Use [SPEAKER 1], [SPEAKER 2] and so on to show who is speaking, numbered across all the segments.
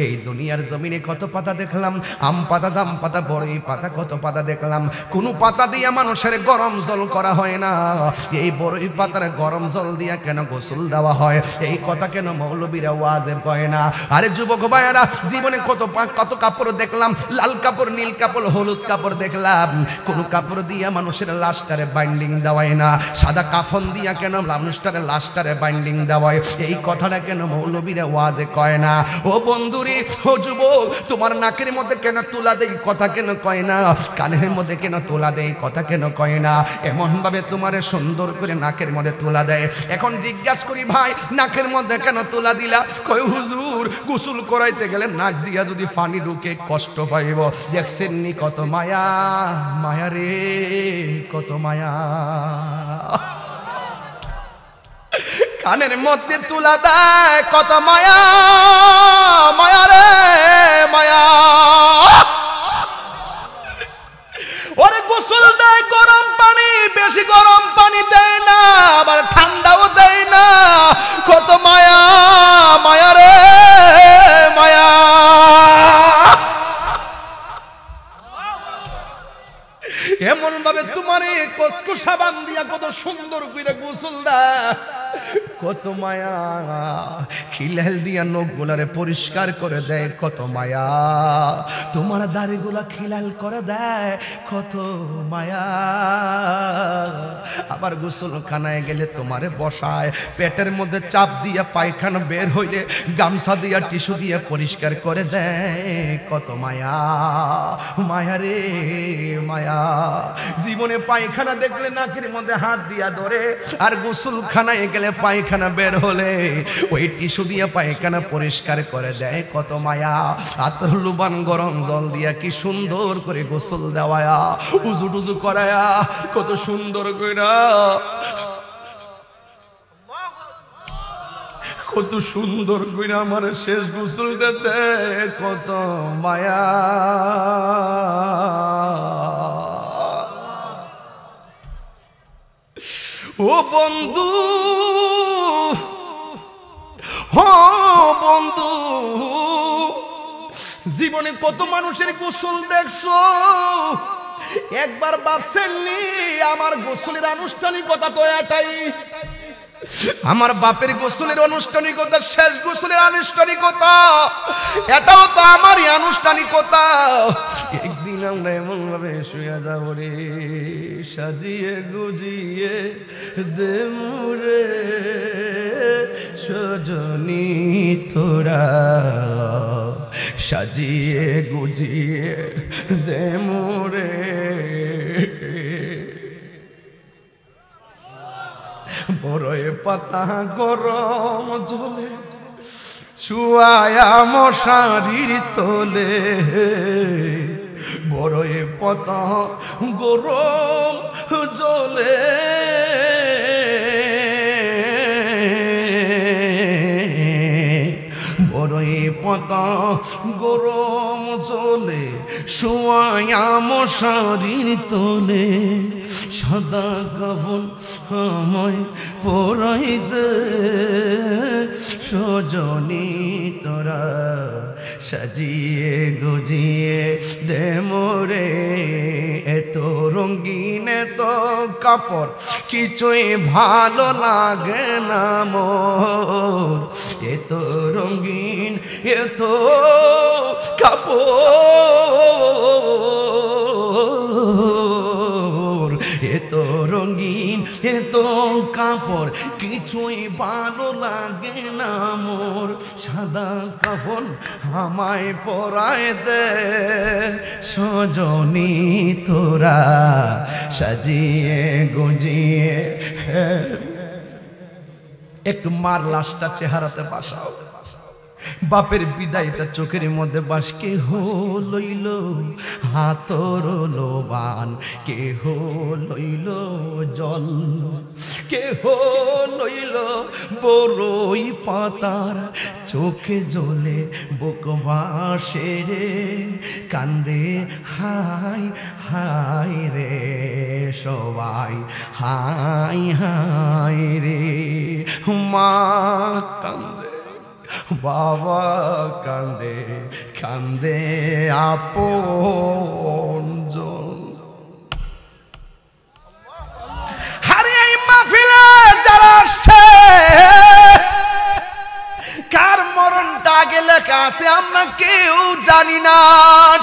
[SPEAKER 1] এই দুনিয়ার জমিনে কত পাতা দেখলাম, আম পাতা, জাম পাতা, বড়ই পাতা, কত পাতা দেখলাম, কোন পাতা দিয়া মানুষের গরম জল করা হয় না। এই বড়ই পাতার গরম জল দিয়া কেন গোসল দেওয়া হয়, এই কথা কেন মৌলবীরা ওয়াজে কয় না? আরে যুবক ভাইয়েরা, জীবনে কত কাপড় দেখলাম, লাল কাপড়, নীল কাপড়, হলুদ কাপড় দেখলাম, কোন কাপড় দিয়া মানুষের লাশটারে বাইন্ডিং দেওয়ায় না। সাদা কাফন দিয়া কেন মানুষটারে লাশটারে বাইন্ডিং দেওয়ায়, এই কথাটা কেন মৌলবীরা ওয়াজে কয় না? ও বন্ধুরে, ও যুবক, তোমার নাকের মধ্যে কেন তুলা দেই, কথা কেন কয় না? কানের মধ্যে কেন তুলা দেই, কথা কেন কয় না? এমন ভাবে তোমারে সুন্দর করে নাকের মধ্যে তুলা দেয়। এখন জিজ্ঞাসা করি ভাই, নাকের মধ্যে কেন তুলা দিলা? কই হুজুর, গোসল করাইতে গেলে নাক দিয়া যদি পানি ঢুকে কষ্ট পাইব। দেখছেন নি কত মায়া, মায়া রে কত মায়া। কানের মধ্যে তুলা দেয়, কত মায়া, মায়া রে মায়া। ওরে গোসল দেয় গরম পানি, বেশি গরম পানি দেয় না, আবার ঠান্ডাও দেয় না, কত মায়া, মায়া রে মায়া। এমন ভাবে তোমার কসকো সাবান দিয়া কত সুন্দর করে গোসল দেয়, কত মায়া। খিলাল দিয়া নখগুলারে পরিষ্কার করে দেয়, কত মায়া। তোমার দাড়িগুলা খিলাল করে দেয়, কত মায়া। আবার গোসলখানায় গেলে তোমারে বসায়, পেটের মধ্যে চাপ দিয়া পায়খানা বের হইলে গামছা দিয়া টিস্যু দিয়ে পরিষ্কার করে দেয়, কত মায়া, মায়া রে মায়া। জীবনে পায়খানা দেখলে নাকের মধ্যে হাত দিয়া ধরে, আর গোসলখানায় গেলে পায়খানা বের হলে ওই টিস্যু দিয়ে পায়খানা পরিষ্কার করে দেয়, কত মায়া। আতর লুবান গরম জল দিয়া কি সুন্দর করে গোসল দেওয়া, উজু টুজু করায়া কত সুন্দর কইরা, কত সুন্দর কইরা আমার শেষ গোসলটা দেয়, কত মায়া। ও বন্ধু, ও বন্ধু, জীবনে কত মানুষের গোসল দেখছো, একবার ভাবছেননি আমার গোসলের আনুষ্ঠানিকতা তো এটাই? আমার বাপের গোসলের আনুষ্ঠানিকতা, শেষ গোসলের আনুষ্ঠানিকতা, এটাও তো আমারই আনুষ্ঠানিকতা। একদিন আমরা এমন ভাবে শুয়ে যাব রে, সাজিয়ে গুজিয়ে দে মোরে সজনী তোরা, সাজিয়ে গুজিয়ে দে মোরে। বড়ই পাতা গরম জলে শুয়ায়া মশারির তোলে, বড়ই পাতা গরম জলে বড়ই পাতা গরম জলে শুয়ায়া মশারির তোলে, সাদা কাফন আমায় পরাই দে সজনী তোরা, সাজিয়ে গুজিয়ে দে মোরে। এত রঙিন এত কাপড় কিছুই ভালো লাগে না মোর, এত রঙিন এত কাপড়, এত রঙিন এত কাপড় কিছুই ভালো লাগে না মোর, সাদা কাফন আমায় পরায় দে সজনী তোরা, সাজিয়ে গুজিয়ে। একটু মার লাশটা চেহারাতে বাসাও, বাপের বিদায়টা চোখের মধ্যে বাস। কেহ লইল হাতর লোবান, কেহ লইল জল, কেহ লইল বড়ই পাতার, চোখে জ্বলে বুক বাসে রে, কান্দে হাই হাই রে সবাই, হাই হাই রে। মা কান্দে, বাবা কান্দে কান্দে আপনজন। আরে এই মাহফিলে যারা আসছে কার মরণটা আগে লেখা আছে আমরা কেউ জানি না,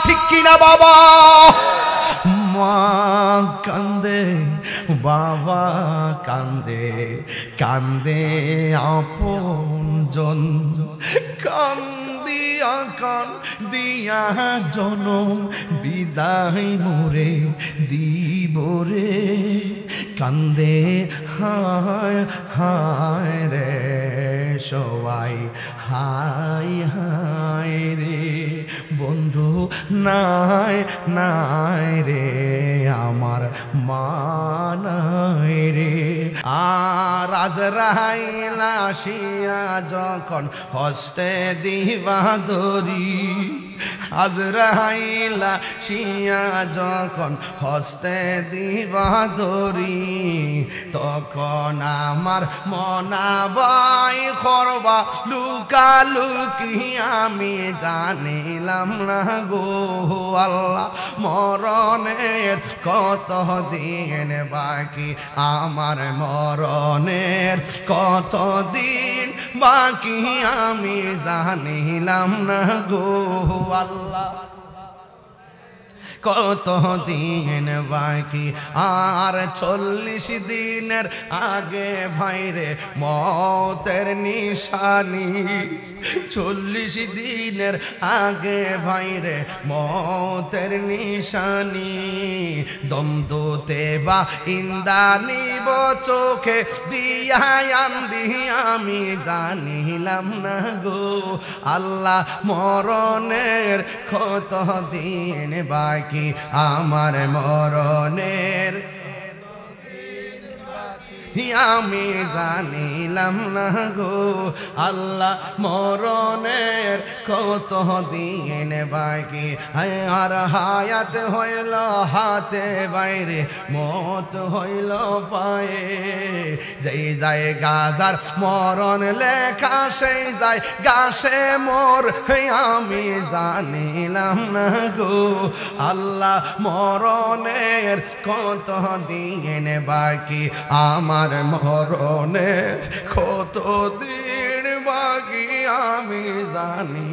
[SPEAKER 1] ঠিক কিনা বাবা? মা কান্দে বাবা কান্দে কান্দে আপনজন, কান্দিয়া কান্দিয়া জনম বিদায় মোরে দিবরে, কান্দে হায় হায় রে সবাই হায় হায় রে, বন্ধু নাই নাই রে আমার মা নাই রে। আর আজরাইল আসিয়া যখন হস্তে দিবা দড়ি, আজরাইল আসিয়া যখন হস্তে দিবা দড়ি, তখন আমার মনাবাই করবা লুকালুকি আমি জানিলাম না গো আল্লাহ, মরণের কত দিন বাকি আমার, মরণের কত দিন বাকি আমি জানিলাম না গো আল্লাহ, কত দিন বাকি। আর 40 দিনের আগে ভাইরে মতের নিশানি, 40 দিনের আগে ভাইরে মতের নিশানি, জমদূতে বা ইন্দানিব চোখে দিয়া আন্দি আমি জানিলাম না গো আল্লাহ, মরণের কত দিন বাকি আমার, মরণের আমি জানিলাম না গো আল্লাহ, মরণের কত দিন বাকি। আর হায়াত হইল হাতে বাইরে, মত হইল পায়ে, যেই যায় গাজার মরণ লেখা সেই যায় গাছে মোর, আমি জানিলাম না গো আল্লাহ, মরণের কত দিন বাকি আমার, মরণের কত দিন বাকি আমি জানি,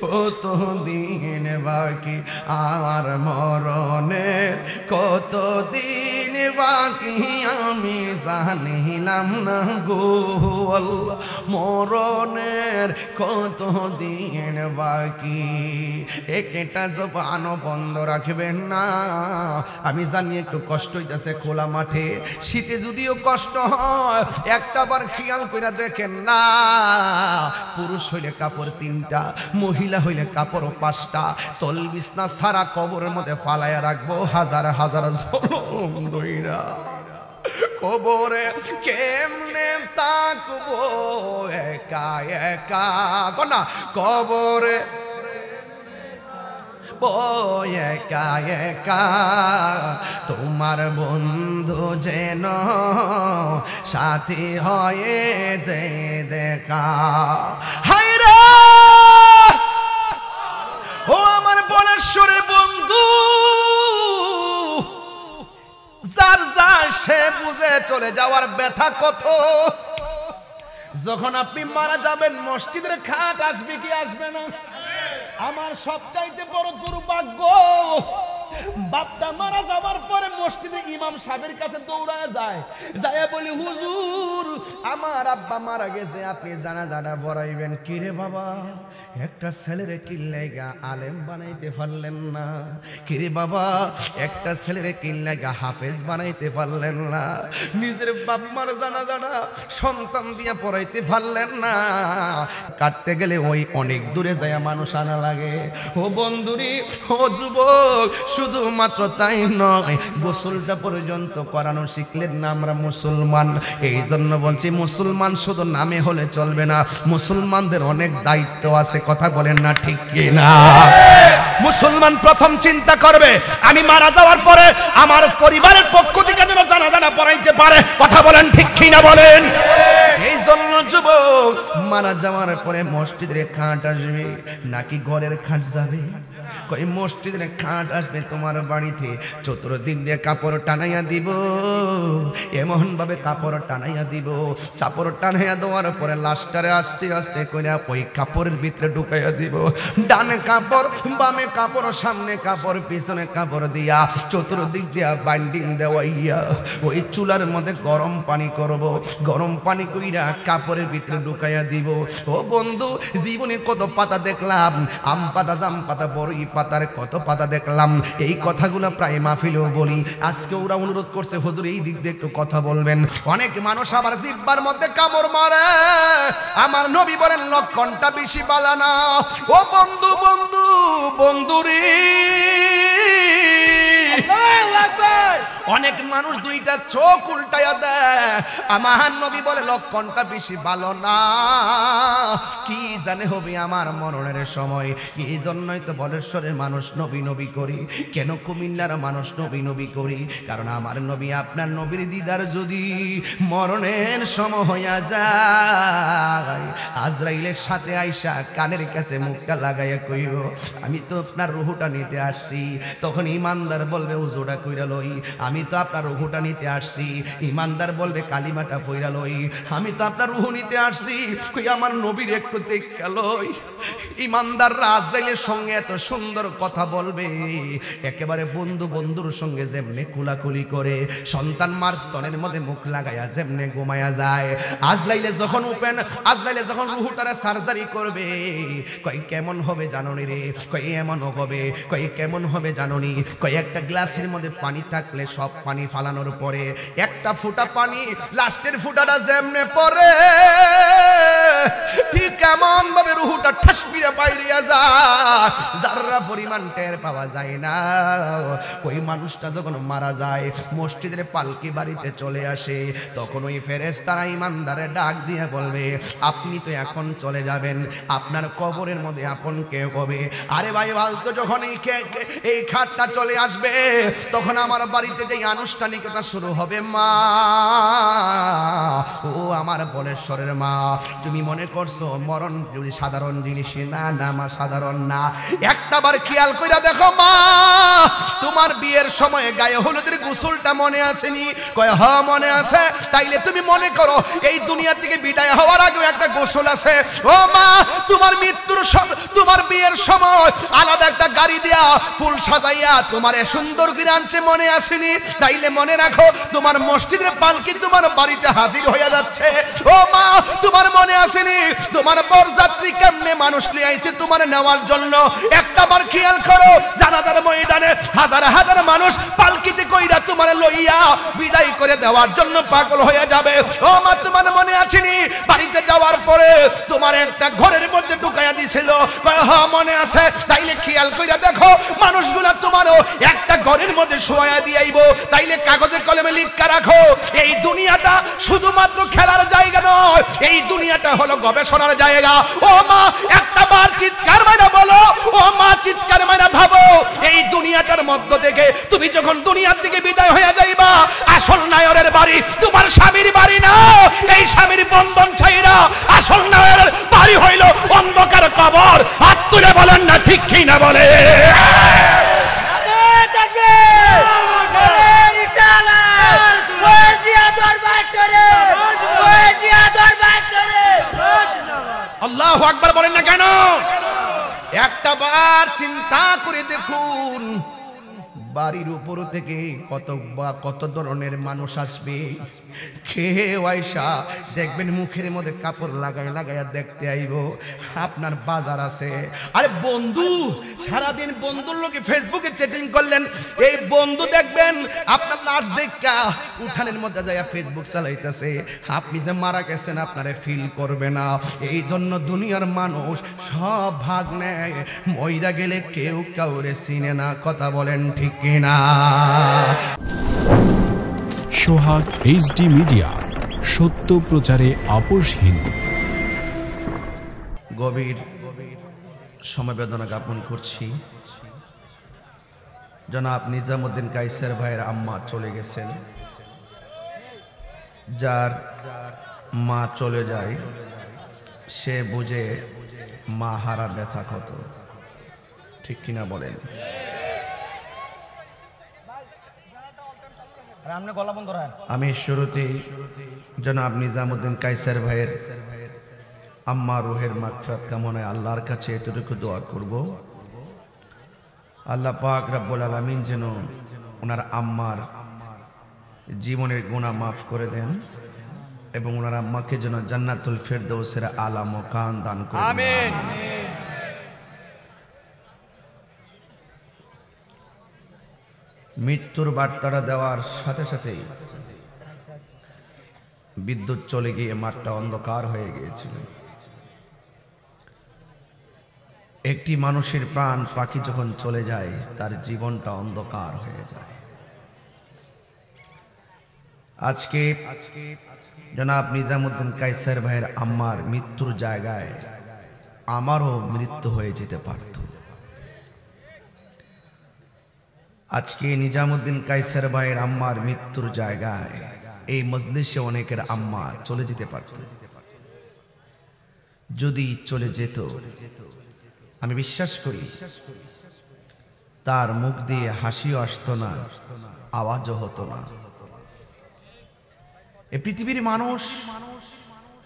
[SPEAKER 1] কত দিন বাকি আমার, মরণের কত দিন বাকি আমি জানিলাম না গো আল্লাহ, মরণের কত দিন বাকি। একটা জবান বন্ধ রাখবেন না, আমি জানি একটু কষ্ট হইতেছে খোলা মাঠে, শীতে যদিও কষ্ট হয় একটা বার খেয়াল করে দেখেন না, পুরুষ হইলে কাপড় 3টা, মহিলা হইলে কাপড় 5টা, তল বিছনা সারা কবরের মধ্যে ফালাইয়া রাখবো হাজার হাজার জনম দইরা, কবরে কেমনে তাকবো একা একা, কোনা কবরে একা একা, তোমার বন্ধু যেন সাথী হয়ে দে দেখা, হায় রে ও আমার বলেশ্বরের বন্ধু, যার যা সে বুঝে চলে যাওয়ার ব্যথা কত। যখন আপনি মারা যাবেন মসজিদের খাট আসবে কি আসবে না? আমার সবচাইতে বড় দুর্ভাগ্য, বাপটা মারা যাবার পরে মসজিদে ইমাম সাহেবের কাছে দৌড়ায় যায়, যায় বলি হুজুর আমার আব্বা মারা গেছে, আপনি জানাজাটা পড়াইবেন। কিরে বাবা, একটা ছেলেরে কিল্লাইগা আলেম বানাইতে পারলেন না? কিরে বাবা, একটা ছেলেরে কিল্লাইগা হাফেজ বানাইতে পারলেন না? নিজের বাপ মার জানাজাটা সন্তান দিয়ে পড়াইতে পারলেন না? কাটতে গেলে ওই অনেক দূরে যায় মানুষ আনা লাগে। ও বন্ধুরি, ও যুবক, শুধুমাত্র তাই নয়, গোসলটা পর্যন্ত করানো শিখলেন না আমরা মুসলমান। এই জন্য বলছি মুসলমান শুধু নামে হলে চলবে না, মুসলমানদের অনেক দায়িত্ব আছে। কথা বলেন না ঠিক কি না? মুসলমান প্রথম চিন্তা করবে আমি মারা যাওয়ার পরে আমার পরিবারের পক্ষ থেকে যেন জানাজা না পড়াইতে পারে। কথা বলেন ঠিক কি না বলেন? এই জন্য যুবক মারা যাওয়ার পরে মসজিদের খাট আসবে নাকি ঘরের খাট যাবে? কই মসজিদের খাট আসবে তোমার বাড়িতে, চতুর্দিক দিয়ে কাপড় টানাইয়া দিব, এমন ভাবে কাপড় টানাইয়া দিব, কাপড় টানাইয়া দেওয়ার পরে লাশটারে আস্তে আস্তে করে ওই কাপড়ের ভিতরে ঢুকাইয়া দিব। ডানে কাপড়, বামে কাপড়, সামনে কাপড়, পিছনে কাপড় দিয়া চতুর্দিক দিয়া বাইন্ডিং দেওয়াইয়া ওই চুলার মধ্যে গরম পানি করব, গরম পানি কইরা কাপড়ের ভিতরে ঢুকাইয়া দিব। ও বন্ধু, জীবনে কত পাতা দেখলাম, আম পাতা, জাম পাতা, বড়ই পাতার কত পাতা দেখলাম। এই কথাগুলো প্রায় মাহফিলেও বলি। আজকে ওরা অনুরোধ করছে হুজুর এই দিক দিয়ে একটু কথা বলবেন। অনেক মানুষ আবার জিহ্বার মধ্যে কামড় মারে। আমার নবী বলেন লক্ষণটা বেশি বালা না। ও বন্ধু, বন্ধু, বন্ধুরে, অনেক মানুষ দুইটা চোখ উল্টাইয়া দেয়। আমার নবী বলে লক্ষণটা বেশি ভালো না, কি জানে হবে আমার মরণের সময়। এই জন্যই তো বলেশ্বরের মানুষ নবী নবী করি, কেন কুমিল্লার মানুষ নবী নবী করি? কারণ আমার নবী, আপনার নবীর দিদার যদি মরণের সময় হইয়া যায়, আজরাইলের সাথে আইসা কানের কাছে মুখটা লাগাইয়া কইব আমি তো আপনার রুহুটা নিতে আসছি। তখন ইমানদার বলবে হুজুরা কইরা লই, আমি তো আপনার রুহুটা নিতে আসছি। ইমানদার বলবে কালিমাটা পইরা লই, আমি তো আপনার রুহু নিতে আসছি। কই আমার নবীর একটু দেখা লই। ইমানদাররা আজরাইলের সঙ্গে এত সুন্দর কথা বলবে, একেবারে বন্ধু বন্ধুর সঙ্গে যেমনে কুলাকুলি করে, সন্তান মার স্তনের মধ্যে মুখ লাগাইয়া যেমনে ঘুমায়া যায়। আজরাইলে যখন উপেন, আজরাইলে যখন রুহুটারে সার্জারি করবে, কই কেমন হবে জাননি রে? কই এমন হবে। কই কেমন হবে জাননি? কই একটা গ্লাসের মধ্যে পানি থাকলে সব পানি ফালানোর পরে একটা ফুটা পানি, লাস্টের ফুটাটা যেমনে পড়ে, ঠিক কেমন ভাবে রুহুটা ঠাস পিড়ে বাইরিয়া যায়, যারা পরিমাণ টের পাওয়া যায় না। ওই মানুষটা যখন মারা যায়, মসজিদের পালকি বাড়িতে চলে আসে, তখন ওই ফেরেশতারা ইমানদারে ডাক দিয়ে বলবে আপনি তো এখন চলে যাবেন, আপনার কবরের মধ্যে আপন কে হবে? আরে ভাই বলতো, যখন এই খাটটা চলে আসবে, তখন আমার বাড়িতে যে আনুষ্ঠানিকতা শুরু হবে। মা, ও আমার বলেশ্বরের মা, তুমি মনে করছো মরণ যদি সাধারণ জিনিস? না না মা, সাধারণ না। একটা বার খেয়াল কইরা দেখো মা, তোমার বিয়ের সময় গায়ে হলুদের গোসলটা মনে আসেনি? কয় হ্যাঁ মনে আছে। তাইলে তুমি মনে করো এই দুনিয়া থেকে বিদায় হওয়ার আগেও একটা গোসল আছে। ও মা, তোমার মৃত্যুর সময়, তোমার বিয়ের সময় আলাদা একটা গাড়ি দিয়া ফুল সাজাইয়া তোমার সুন্দর করে আনছে, মনে আসেনি? তাইলে মনে রাখো তোমার মসজিদের পালকি তোমার বাড়িতে হাজির হয়ে যাচ্ছে। ও মা, তোমার মনে আসেনি তোমার বরযাত্রী কেমনে মানুষ নিয়ে আইছে তোমার নেওয়ার জন্য? একটা বার খেয়াল করো, জানাজার ময়দানে হাজার হাজার মানুষ পালকিতে কইরা তোমার লইয়া বিদায় করে দেওয়ার জন্য পাগল হয়ে যাবে। ও মা, তোমার মনে আসেনি বাড়িতে যাওয়ার পরে তোমার একটা ঘরের মধ্যে ঢুকাইয়া দিছিল? হ্যাঁ মনে আছে। তাইলে খেয়াল কইরা দেখো মানুষগুলা তোমারও একটা ঘরের মধ্যে শোয়া দিয়াইব। তাইলে কাগজে কলমে লিখা রাখো, এই দুনিয়াটা শুধুমাত্র খেলার জায়গা নয়, এই দুনিয়াটা হলো গবেষণার জায়গা। ও মা, একটা বার চিৎকার মাইরা বলো, ও মা চিৎকার মাইরা ভাবো, এই দুনিয়াটার মধ্য থেকে তুমি যখন দুনিয়ার থেকে বিদায় হয়ে যাইবা, আসল নায়রের বাড়ি তোমার স্বামীর বাড়ি না। এই স্বামীর বন্ধন ছাইরা আসল নায়রের বাড়ি হইল অন্ধকার কবর। হাত তুলে বলেন না ঠিক কি না বলে? আল্লাহু আকবার বলেন না কেন? একটা বার চিন্তা করে দেখুন, বাড়ির উপর থেকে কত ধরনের মানুষ আসবে। খেয়ে আইসা দেখবেন মুখের মধ্যে কাপড় লাগাইয়া দেখতে আইব আপনার বাজার আছে। আরে বন্ধু, সারাদিন বন্ধুর লোকে ফেসবুকে চ্যাটিং করলেন, এই বন্ধু দেখবেন আপনার লাশ দেখা উঠানের মধ্যে যায় ফেসবুক চালাইতেছে। আপনি যে মারা গেছেন আপনারে ফিল করবে না। এই জন্য দুনিয়ার মানুষ সব ভাগ নেয়, মইরা গেলে কেউ কাউরে চিনে না। কথা বলেন ঠিক কিনা?
[SPEAKER 2] সোহাগ এইচডি মিডিয়া, সত্য প্রচারে আপোষহীন।
[SPEAKER 1] গভীর সমবেদনা জ্ঞাপন করছি, জনাব নিজামুদ্দিন কায়সার ভাইয়ের আম্মা চলে গেছেন। যার মা চলে যায় সে বুঝে মা হারা ব্যথা কত, ঠিক কিনা বলেন? আমি শুরুতেই জনাব নিজামুদ্দিন কায়সার ভাইয়ের আম্মা রুহের মাগফিরাত কামনায় আল্লাহর কাছে এতটুকু দোয়া করব, আল্লাহ পাক রব্বুল আলামিন যেন ওনার আম্মার জীবনের গুনাহ মাফ করে দেন এবং ওনার আম্মাকে যেন জান্নাতুল ফেরদৌসের আলা মাকাম দান করেন। আমিন। মৃত্যুর বার্তাটা দেওয়ার সাথে সাথেই বিদ্যুৎ চলে গিয়ে মাঠটা অন্ধকার হয়ে গিয়েছিল। একটি মানুষের প্রাণ পাখি যখন চলে যায় তার জীবনটা অন্ধকার হয়ে যায়। আজকে জনাব নিজামুদ্দিন কায়সার ভাইয়ের আম্মার মৃত্যুর জায়গায় আমারও মৃত্যু হয়ে যেতে পারত। আজকে নিজামুদ্দিন কায়সার ভাইয়ের আম্মার মৃত্যুর জায়গায় এই মজলিসে অনেকের আম্মা চলে যেতে পারত। যদি চলে যেত, আমি বিশ্বাস করি তার মুখ দিয়ে হাসিও আসতো না, আওয়াজও হতো না। এই পৃথিবীর মানুষ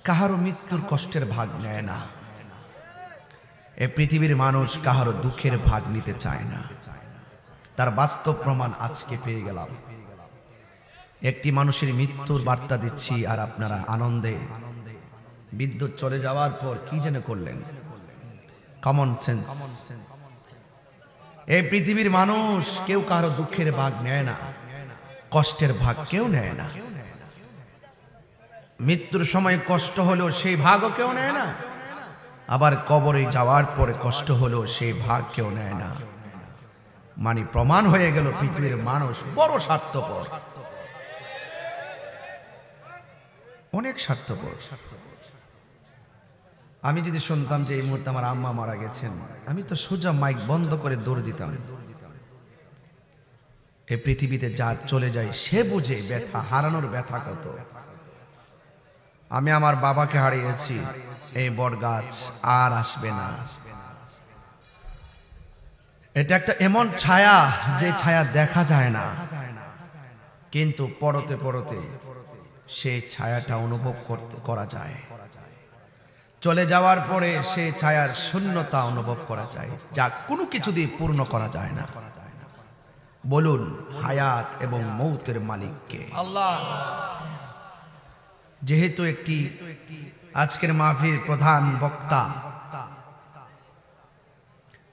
[SPEAKER 1] কাহারও মৃত্যুর কষ্টের ভাগ নেয় না। এই পৃথিবীর মানুষ কাহারও দুঃখের ভাগ নিতে চায় না। তার বাস্তব প্রমাণ আজকে পেয়ে গেলাম। একটি মানুষের মৃত্যুর বার্তা দিচ্ছি আর আপনারা আনন্দে বিদ্যুৎ চলে যাওয়ার পর কি যেন করলেন। Common sense. এই পৃথিবীর মানুষ কেউ কারো দুঃখের ভাগ নেয় না, কষ্টের ভাগ কেউ নেয় না। মৃত্যুর সময় কষ্ট হলেও সেই ভাগও কেউ নেয় না, আবার কবরে যাওয়ার পরে কষ্ট হলেও সেই ভাগ কেউ নেয় না। মানে প্রমাণ হয়ে গেল পৃথিবীর মানুষ বড় স্বার্থপর, অনেক স্বার্থপর। আমি যদি শুনতাম যে এই মুহূর্তে আমার আম্মা মারা গেছেন, আমি তো সোজা মাইক বন্ধ করে দৌড় দিতাম। এই পৃথিবীতে যার চলে যায় সে বুঝে ব্যথা, হারানোর ব্যথা কত। আমি আমার বাবাকে হারিয়েছি, এই বটগাছ আর আসবে না। এটা একটা এমন ছায়া যে ছায়া দেখা যায় না, কিন্তু পরতে পরতে সেই ছায়াটা অনুভব করা যায়। চলে যাওয়ার পরে সেই ছায়ার শূন্যতা অনুভব করা যায়, যা কোনো কিছু দিয়ে পূর্ণ করা যায় না। বলুন হায়াত এবং মৌতের মালিককে? আল্লাহ। যেহেতু একটি আজকের মাহফিল প্রধান বক্তা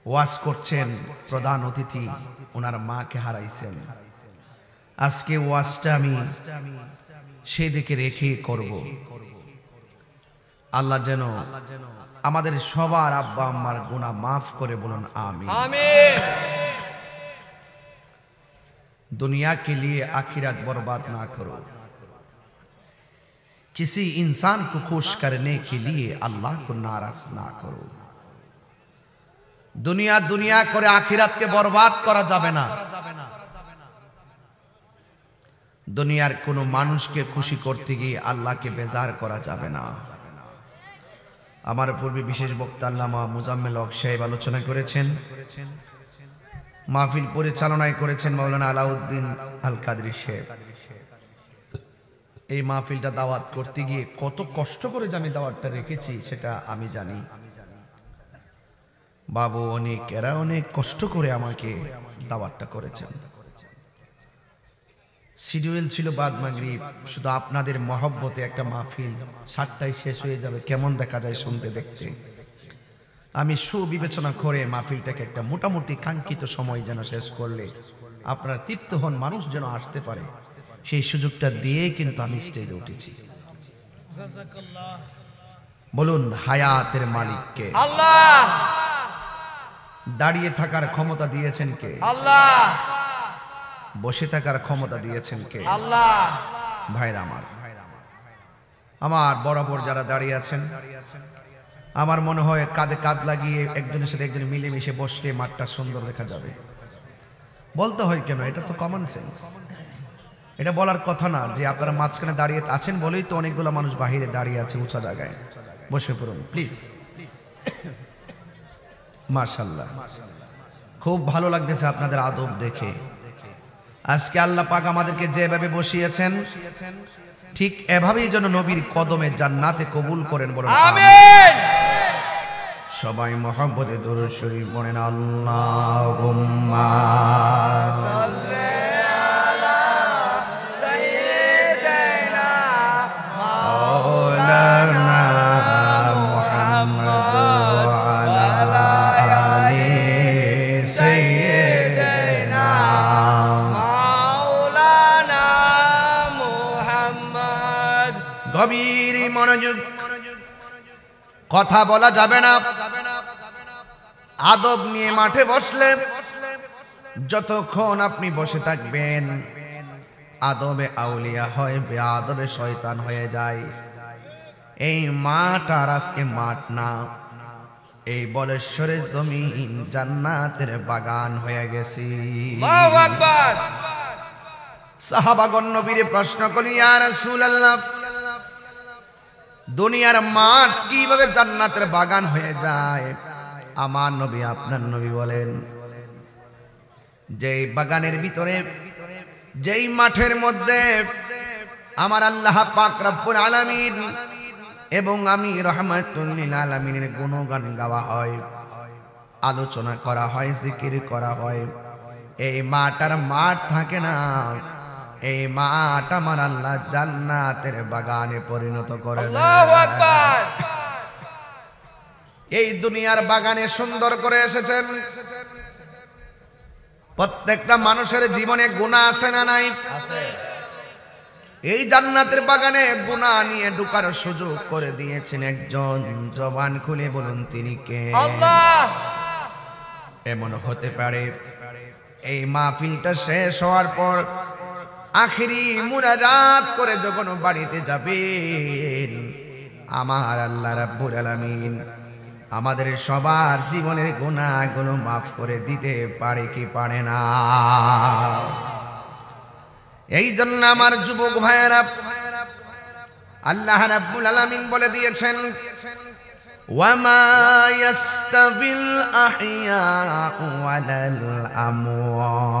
[SPEAKER 1] ওয়াজ করছেন, প্রধান অতিথি ওনার মাকে হারাইছেন, আজকে ওয়াজটা আমি সেদিকে রেখে করব। আল্লাহ যেন আমাদের সবার আব্বা আম্মার গুনাহ মাফ করে, বলুন আমিন। আমিন। दुनिया के लिए आखिरत बर्बाद ना करो, किसी इंसान को खुश करने के लिए अल्लाह को नाराज ना करो। दुनिया दुनिया करे आखिरत के बर्बाद करा जाबे ना। दुनियार कोनो मानुष के खुशी करते गিয়ে আল্লাহকে বেজার করা যাবে না। আমার পূর্বে বিশেষ বক্তা আল্লামা মুজাম্মেল হক সাহেব আলোচনা করেছেন, মাহফিল পরিচালনায় করেছেন মাওলানা আলাউদ্দিন আল কাদরি সাহেব। এই মাহফিলটা দাওয়াত করতে গিয়ে কত কষ্ট করে আমি দাওয়াতটা রেখেছি সেটা আমি জানি। বাবু এরা অনেক কষ্ট করে আমাকে দাওয়াতটা করেছেন। শিডিউল ছিল বাদ মাগরিব, শুধু আপনাদের মহব্বতে একটা মাহফিল 7টায় শেষ হয়ে যাবে, কেমন দেখা যায় শুনতে দেখতে। আমি সুবিবেচনা করে মাহফিলটাকে একটা মোটামুটি কাঙ্ক্ষিত সময় যেন শেষ করলে আপনারা তৃপ্ত হন, মানুষ যেন আসতে পারে, সেই সুযোগটা দিয়ে কিন্তু আমি স্টেজে উঠেছি। বলুন হায়াতের মালিককে? আল্লাহ। দাঁড়িয়ে থাকার ক্ষমতা দিয়েছেন কে? আল্লাহ। বসে থাকার ক্ষমতা দিয়েছেন কে? আল্লাহ। ভাইরা আমার বরাবর যারা দাঁড়িয়ে আছেন, আমার মনে হয় কাঁধে কাঁধ লাগিয়ে একজনের সাথে একজন মিলেমিশে বসলে মাঠটা সুন্দর দেখা যাবে। বলতে হয় কেন, এটা তো কমন সেন্স। এটা বলার কথা না যে আপনারা মাঝখানে দাঁড়িয়ে আছেন বলেই তো অনেকগুলো মানুষ বাহিরে দাঁড়িয়ে আছে উঁচা জায়গায়। বসে পড়ুন প্লিজ। মাশাআল্লাহ, খুব ভালো লাগতেছে আপনাদের আদব দেখে। আজকে আল্লাহ পাক আমাদেরকে যেভাবে বসিয়েছেন ঠিক এভাবেই যেন নবীর কদমে জান্নাতে কবুল করেন, বলেন আমিন। সবাই মুহাম্মদে দরুদ শরীফ পড়েন। আল্লাহুম্মা সাল্লি আলা সাইয়্যিদিনা মাওলানা মুহাম্মদ ওয়া আলা আলি সাইয়্যিদিনা মাওলানা মুহাম্মদ। গভীর মনোযোগ, কথা বলা যাবে না। আদব নিয়ে মাঠে বসলে যতক্ষণ আপনি বসে থাকবেন আদবে আউলিয়া হয়, বেআদবে শয়তান হয়ে যায়। এই মাঠ আর আজকে মাঠ না, এই বলেশ্বরের জমিন জান্নাতের বাগান হয়ে গেছে। আল্লাহু আকবার। সাহাবাগণ নবীরে প্রশ্ন করেন, ইয়া রাসূলুল্লাহ, দুনিয়ার মাঠ কিভাবে জান্নাতের বাগান হয়ে যায়? আমার নবী, আপনার নবী বলেন, যেই বাগানের ভিতরে, যেই মাঠের মধ্যে আমার আল্লাহ পাক রব্বুল আলামিন এবং আমি রাহমাতুল লিল আলামিনের গুণগান গাওয়া হয়, আলোচনা করা হয়, জিকির করা হয়, এই মাঠ আর মাঠ থাকে না, এই মাঠ আমার আল্লাহ জান্নাতের বাগানে পরিণত করে দেন। আল্লাহু আকবার। এই দুনিয়ার বাগানে সুন্দর করে এসেছেন। প্রত্যেকটা মানুষের জীবনে গুনাহ আছে না নাই? আছে। এই জান্নাতের বাগানে গুনাহ নিয়ে ঢোকার সুযোগ করে দিয়েছেন একজন। জবান খুলে বলুন তিনি কে? আল্লাহ। এমন হতে পারে এই মাহফিলটা শেষ হওয়ার পর আখিরি মুনাজাত করে যখন বাড়িতে যাবেন, আমার আল্লাহ রাব্বুল আলামিন আমাদের সবার জীবনের গুনাহগুলো মাফ করে দিতে পারে কি পারে না? এই জন্য আমার যুবক ভাইয়েরা, আল্লাহ রাব্বুল আলামিন বলে দিয়েছেন, ওয়ামা ইয়াস্তাবিল আহইয়াউ ওয়ালাল আমওয়াত।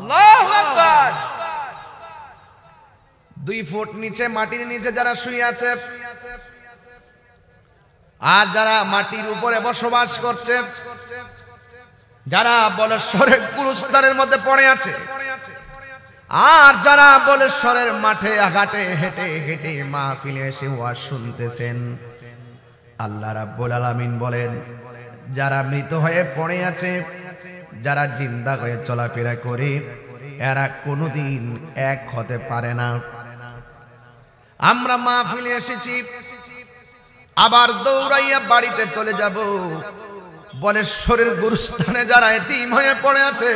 [SPEAKER 1] আল্লাহু আকবার। 2 ফুট নিচে, মাটির নিচে যারা শুয়ে আছে আর যারা মাটির উপরে বসবাস করছে, যারা বলেশ্বরের গুরুস্থানের মধ্যে পড়ে আছে, আর যারা বলেশ্বরের মাঠে ঘাটে হেঁটে হেঁটে মাহফিলে এসে ওয়াজ শুনতেছেন, আল্লাহ রাব্বুল আলামিন বলেন, যারা মৃত হয়ে পড়ে আছে, যারা জিন্দা হয়ে চলাফেরা করে, এরা কোনোদিন এক হতে পারে না। আমরা মাহফিলে এসেছি, আবার দৌড়াইয়া বাড়িতে চলে যাব। বলেশ্বরের গুরুস্থানে যারা এতিম হয়ে পড়ে আছে,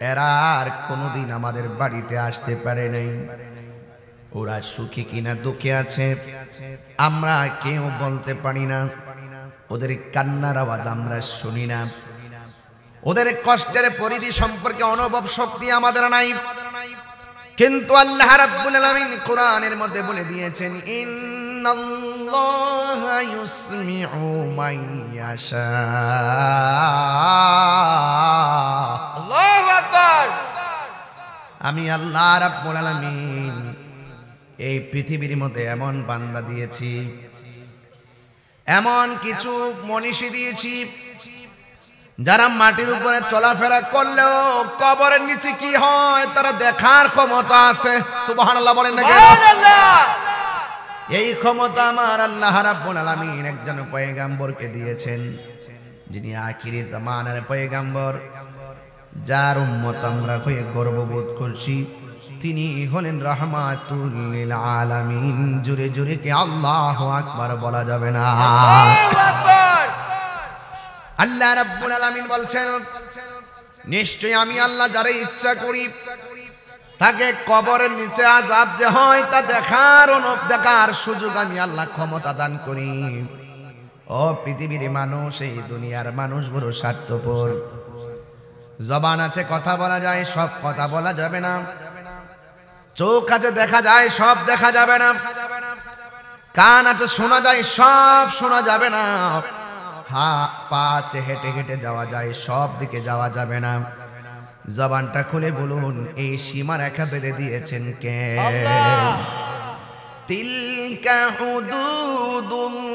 [SPEAKER 1] এরা আর কোনোদিন আমাদের বাড়িতে আসতে পারে নাই। ওরা সুখী কিনা দুঃখে আছে আমরা কেউ বলতে পারি না। ওদের কান্নার আওয়াজ আমরা শুনি না। ওদের কষ্টের পরিধি সম্পর্কে অনুভব শক্তি আমাদের নাই। কিন্তু আল্লাহ রাব্বুল আলামিন কোরআনের মধ্যে বলে দিয়েছেন, ইন্নাল্লাহা ইউসমিউ মান ইয়াশা। আল্লাহু আকবার। আমি আল্লাহ রাব্বুল আলামিন এই পৃথিবীর মধ্যে এমন বান্দা দিয়েছি, এমন কিছু মনীষী দিয়েছি, যারা মাটির উপরে চলাফেরা করলেও কবরের নিচে কি হয় তারা দেখার ক্ষমতা আছে। সুবহানাল্লাহ বলেন না? এই ক্ষমতা আমার আল্লাহ রাব্বুল আলামিন একজন পয়গম্বরকে দিয়েছেন, যিনি আখিরি জামানার পয়গম্বর, যার উম্মত আমরা হয়ে গর্ববোধ করছি। তিনি হলেন রাহমাতুল লিল আলামিন। জোরে জোরে কি আল্লাহু আকবার বলা যাবে না? আল্লাহ রাব্বুল আলামিন বলছেন, নিশ্চয় আমি আল্লাহ যারে ইচ্ছা করি তাকে কবরের নিচে আযাব যে হয় তা দেখার সুযোগ আমি আল্লাহ ক্ষমতা দান করি। ও পৃথিবীর মানুষ, এই দুনিয়ার মানুষ বড় স্বার্থপর। জবান আছে কথা বলা যায়, সব কথা বলা যাবে না। চোখ আছে দেখা যায়, সব দেখা যাবে না। কান আছে শোনা যায়, সব শোনা যাবে না। পা আছে হেঁটে হেঁটে যাওয়া যায়, সব দিকে যাওয়া যাবে না। জবানটা খুলে বলুন, এই সীমা রেখা বেঁধে দিয়েছেন কে? তিলকা হুদুদুল্লাহ।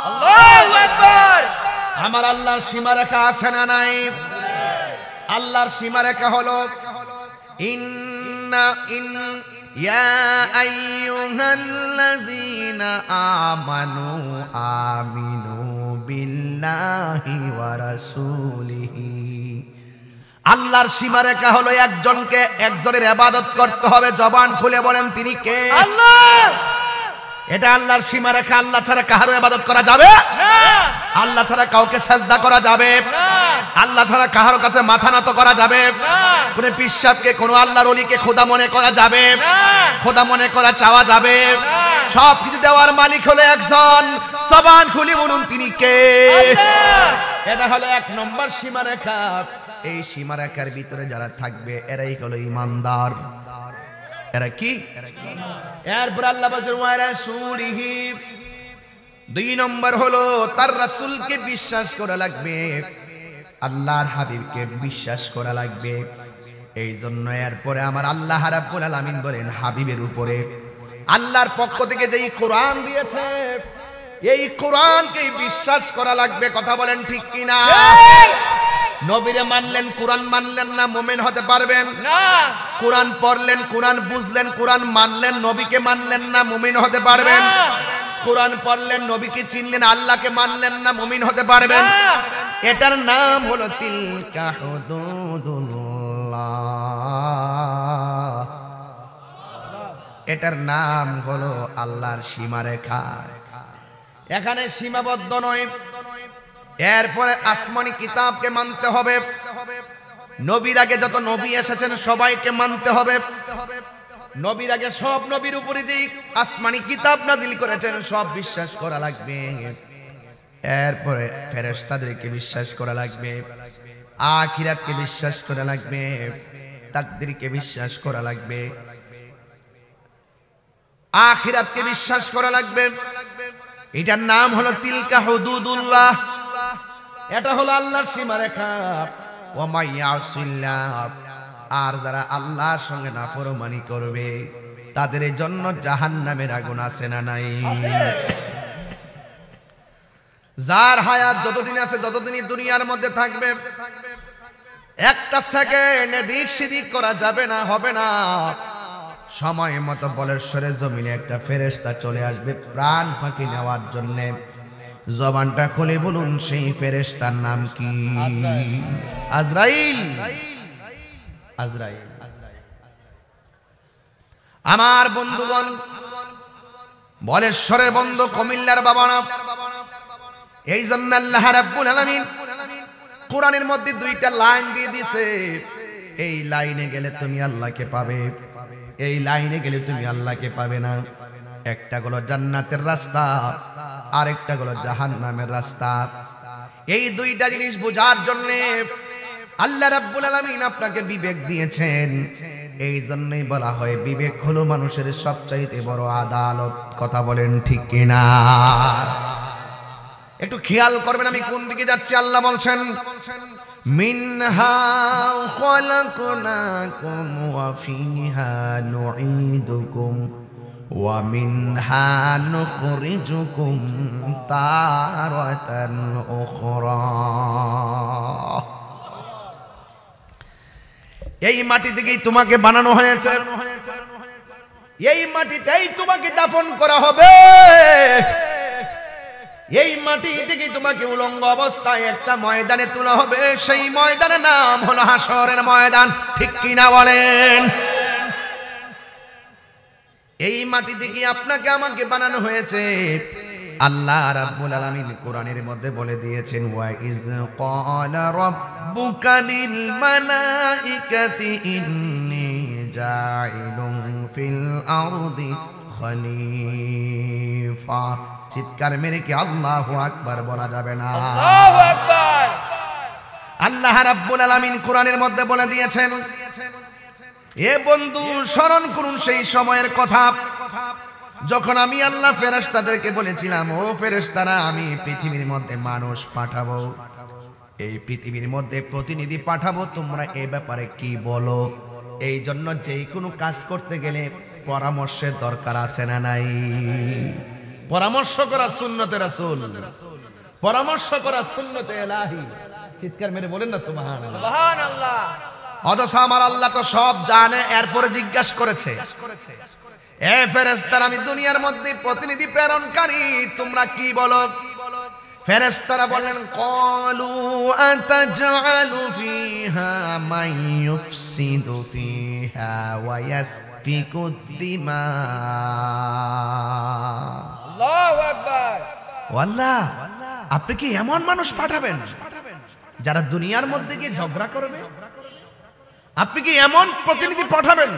[SPEAKER 3] আল্লাহু আকবার।
[SPEAKER 1] আমার আল্লাহর সীমা রেখা আছে না নাই? আল্লাহর সীমা রেখা হলো ইন্না ইয়া আইয়ুহাল্লাযীনা আমানু আমিনু বিল্লাহি ওয়া রাসূলিহি। আল্লাহর সীমা রেখা হলো একজনকে একজনের ইবাদত করতে হবে। জবান খুলে বলেন তিনি কে?
[SPEAKER 3] আল্লাহ।
[SPEAKER 1] এটা আল্লাহর সীমা রেখা। আল্লাহ ছাড়া কারো ইবাদত করা যাবে
[SPEAKER 3] না,
[SPEAKER 1] আল্লাহ ছাড়া কাউকে সাজদা করা যাবে
[SPEAKER 3] না,
[SPEAKER 1] আল্লাহ ছাড়া কারো কাছে মাথা নত করা যাবে
[SPEAKER 3] না,
[SPEAKER 1] কোন পিশাবকে কোন আল্লাহর ওলিকে খোদা মনে করা যাবে
[SPEAKER 3] না,
[SPEAKER 1] খোদা মনে করা চাওয়া যাবে
[SPEAKER 3] না।
[SPEAKER 1] সব কিছু দেওয়ার মালিক হলো একজন। জবান খুলে বলুন তিনি কে?
[SPEAKER 3] আল্লাহ।
[SPEAKER 1] এটা হলো এক নম্বর সীমা রেখা। এই সীমা রেখার ভিতরে যারা থাকবে এরাই হলো ঈমানদার। এরা কি? এরপর আল্লাহ বলেন ওয়া রাসূলিহি। দুই নম্বর হলো তার রাসূলকে বিশ্বাস করা লাগবে, আল্লাহর হাবিবকে বিশ্বাস করা লাগবে। এই জন্য এরপরে আমার আল্লাহ রাব্বুল আলামিন বলেন হাবিবের উপরে আল্লাহর পক্ষ থেকে যেই কোরআন দিয়েছে এই কোরআনকে বিশ্বাস করা লাগবে। কথা বলেন ঠিক কিনা? নবীরে মানলেন, কোরআন মানলেন না, মুমিন হতে পারবেন
[SPEAKER 3] না।
[SPEAKER 1] কোরআন পড়লেন, কোরআন বুঝলেন, কোরআন মানলেন, নবীকে মানলেন না, মুমিন হতে পারবেন
[SPEAKER 3] না।
[SPEAKER 1] কোরআন পড়লেন, নবীকে চিনলেন, আল্লাহকে মানলেন না, মুমিন হতে পারবেন?
[SPEAKER 3] না।
[SPEAKER 1] এটার নাম হলো তিলকা হুদুদুল্লাহ। এটার নাম হলো আল্লাহর সীমারেখা। এখানে সীমাবদ্ধ নয়, এরপরে আসমানি কিতাবকে মানতে হবে। নবীর আগে যত নবী এসেছেন সবাইকে মানতে হবে। নবীর আগে সব নবীর উপরে যে আসমানি কিতাব নাজিল করেছেন সব বিশ্বাস করা লাগবে। এরপরে ফেরেশতাদেরকে বিশ্বাস করা লাগবে, আখিরাতকে বিশ্বাস করা লাগবে, তাকদীরকে বিশ্বাস করা লাগবে, আখিরাতকে বিশ্বাস করা লাগবে। এটার নাম হলো তিলকা হুদুদুল্লাহ। এটা হলো আল্লাহর সীমারেখা। ওয়া মাইয়াসিল্লাহ, আর যারা আল্লাহর সঙ্গে নাফরমানি করবে তাদের জন্য জাহান্নামের আগুন আছে না নাই? যার হায়াত যতদিন আছে ততদিনই দুনিয়ার মধ্যে থাকবে, একটা সেকেন্ড এদিক সেদিক করা যাবে না, হবে না। সময় মতো বলেশ্বরের জমিনে একটা ফেরেশতা চলে আসবে প্রাণ ফাঁকি নেওয়ার জন্যে। জবানটা খুলে বলুন সেই ফেরেশতার নাম কি? আজরাইল। আজরাইল। আমার বন্ধুগণ, বলেশ্বরের বন্ধু, কুমিল্লার বাবানা, এই জন্য আল্লাহ রাব্বুল আলামিন কোরআনের মধ্যে দুইটা লাইন দিয়ে দিয়েছে। এই লাইনে গেলে তুমি আল্লাহকে পাবে, এই লাইনে গেলে তুমি আল্লাহকে পাবে না। একটা হলো জান্নাতের রাস্তা, আরেকটা হলো জাহান্নামের রাস্তা। এই দুইটা জিনিস বোঝার জন্য আল্লাহ রাব্বুল আলামিন আপনাকে বিবেক দিয়েছেন। এই জন্যই বলা হয় বিবেক হলো মানুষের সবচাইতে বড় আদালত। কথা বলেন ঠিক কিনা? একটু খেয়াল করবেন আমি কোন দিকে যাচ্ছি। আল্লাহ বলছেন মিনহা খালাকনাকুম ওয়া ফিহা নুঈদুকুম ওয়া মিনহা নুখরিজুকুম তারাতান উখরা। এই মাটি থেকেই তোমাকে বানানো হয়েছে, এই মাটিতেই তোমাকে দাফন করা হবে, এই মাটি থেকে তোমাকে উলঙ্গ অবস্থায় একটা ময়দানে তোলা হবে। সেই ময়দানের নাম হলো হাসরের ময়দান। ঠিক কিনা বলেন? এই মাটি থেকে আপনাকে আমাকে বানানো হয়েছে। আল্লাহ রাব্বুল আলামিন কোরআনের মধ্যে বলে দিয়েছেন ওয়া ইজ ক্বালা রাব্বুকা লিল মালাইকাতি ইন্নী জাইলুন ফিল আরদি খলিফা চিৎকার মেরে কি আল্লাহু আকবার বলা যাবে না?
[SPEAKER 3] আল্লাহু আকবার।
[SPEAKER 1] আল্লাহ রাব্বুল আলামিন কোরআনের মধ্যে বলে দিয়েছেন, এ বন্ধু স্মরণ করুন সেই সময়ের কথা যখন আমি আল্লাহ ফেরেশতাদেরকে বলেছিলাম, ও ফেরেশতারা, আমি পৃথিবীর মধ্যে মানুষ পাঠাবো, এই পৃথিবীর মধ্যে প্রতিনিধি পাঠাবো, তোমরা এই ব্যাপারে কি বলো? এই জন্য যে কোনো কাজ করতে গেলে পরামর্শের দরকার আছে না নাই? পরামর্শ করা সুন্নতে রাসূল, পরামর্শ করা সুন্নতে ইলাহি। চিৎকার মেরে বলেন না সুবহানাল্লাহ।
[SPEAKER 3] সুবহানাল্লাহ।
[SPEAKER 1] অথচ আমার আল্লাহ তো সব জানে, এরপরে জিজ্ঞাসা করেছে, এ ফেরেশতারা, আমি দুনিয়ার মধ্যে প্রতিনিধি প্রেরণকারী, তোমরা কি বলো? ফেরেশতারা বলেন, ক্বালু আতাজআলু ফিহা মান ইউফসিদু ফিহা ওয়া ইয়াসফিকুদ দিমা।
[SPEAKER 3] আল্লাহু আকবার।
[SPEAKER 1] আল্লাহ, আপনি কি এমন মানুষ পাঠাবেন যারা দুনিয়ার মধ্যে গিয়ে ঝগড়া করবে? আপনি কি এমন প্রতিনিধি পাঠাবেন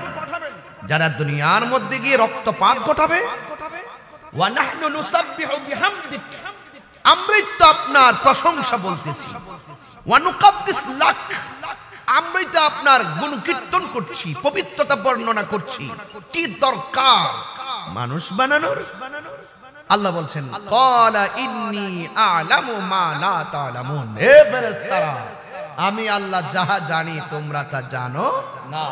[SPEAKER 1] যারা দুনিয়ার মধ্যে গিয়ে রক্তপাত ঘটাবে? ওয়া নাহনু নুসাব্বিহু বিহামদিক, আমরাই তো আপনার প্রশংসা বলতেছি। ওয়া নুকাদ্দিস লাক, আমরাই তো আপনার গুণকীর্তন করছি, পবিত্রতা বর্ণনা করছি। কি দরকার মানুষ বানানোর? আল্লাহ বলছেন, ক্বালা ইন্নী আ'লামু মা লা তা'লামুন। হে ফেরেশতারা, আমি আল্লাহ যাহা জানি তোমরা তা জানো
[SPEAKER 3] না।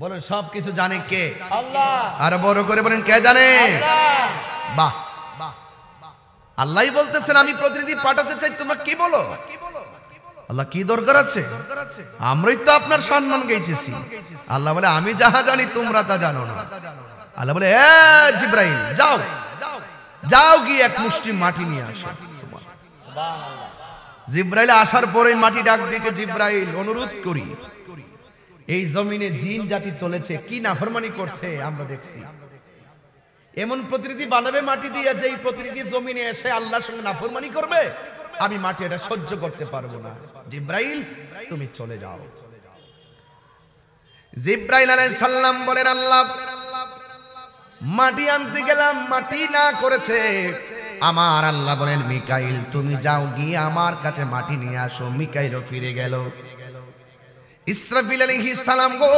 [SPEAKER 1] বলেন, সবকিছু জানে কে?
[SPEAKER 3] আল্লাহ।
[SPEAKER 1] আর বড় করে বলেন, কে জানে?
[SPEAKER 3] আল্লাহ।
[SPEAKER 1] বাহ, আল্লাহই বলতেছেন আমি প্রতিনিধি পাঠাতে চাই, তোমরা কি বলো? আল্লাহ, কি দরকার আছে? আমরাই তো আপনার সম্মান গাইতেছি। আল্লাহ বলে, আমি যাহা জানি তোমরা তা জানো না। আল্লাহ বলে, এ জিব্রাইল, যাও যাও গিয়ে এক মুষ্টি মাটি নিয়ে আসো।
[SPEAKER 3] সুবহানাল্লাহ।
[SPEAKER 1] জিব্রাইল আসার পরে মাটি ডাক দিয়ে, জিব্রাইল, অনুরোধ করি, এই জমিনে জিন জাতি চলেছে, কি নাফরমানি করছে আমরা দেখছি। এমন প্রতিনিধি বানাবে মাটি দিয়ে, যে এই প্রতিনিধি জমিনে এসে আল্লাহর সঙ্গে নাফরমানি করবে, আমি মাটি এটা সহ্য করতে পারবো না। জিব্রাইল, তুমি চলে যাও। জিব্রাইল আলাইহিস সালাম বলেন, আল্লাহ, মাটি আনতে গেলাম, মাটি না করেছে। আমার আল্লাহ বলেন, মিকাইল, তুমি যাও গিয়ে আমার কাছে মাটি নিয়ে আসো। মিকাইলও ফিরে গেল। ইসরাফিল আলাইহিস সালাম গো,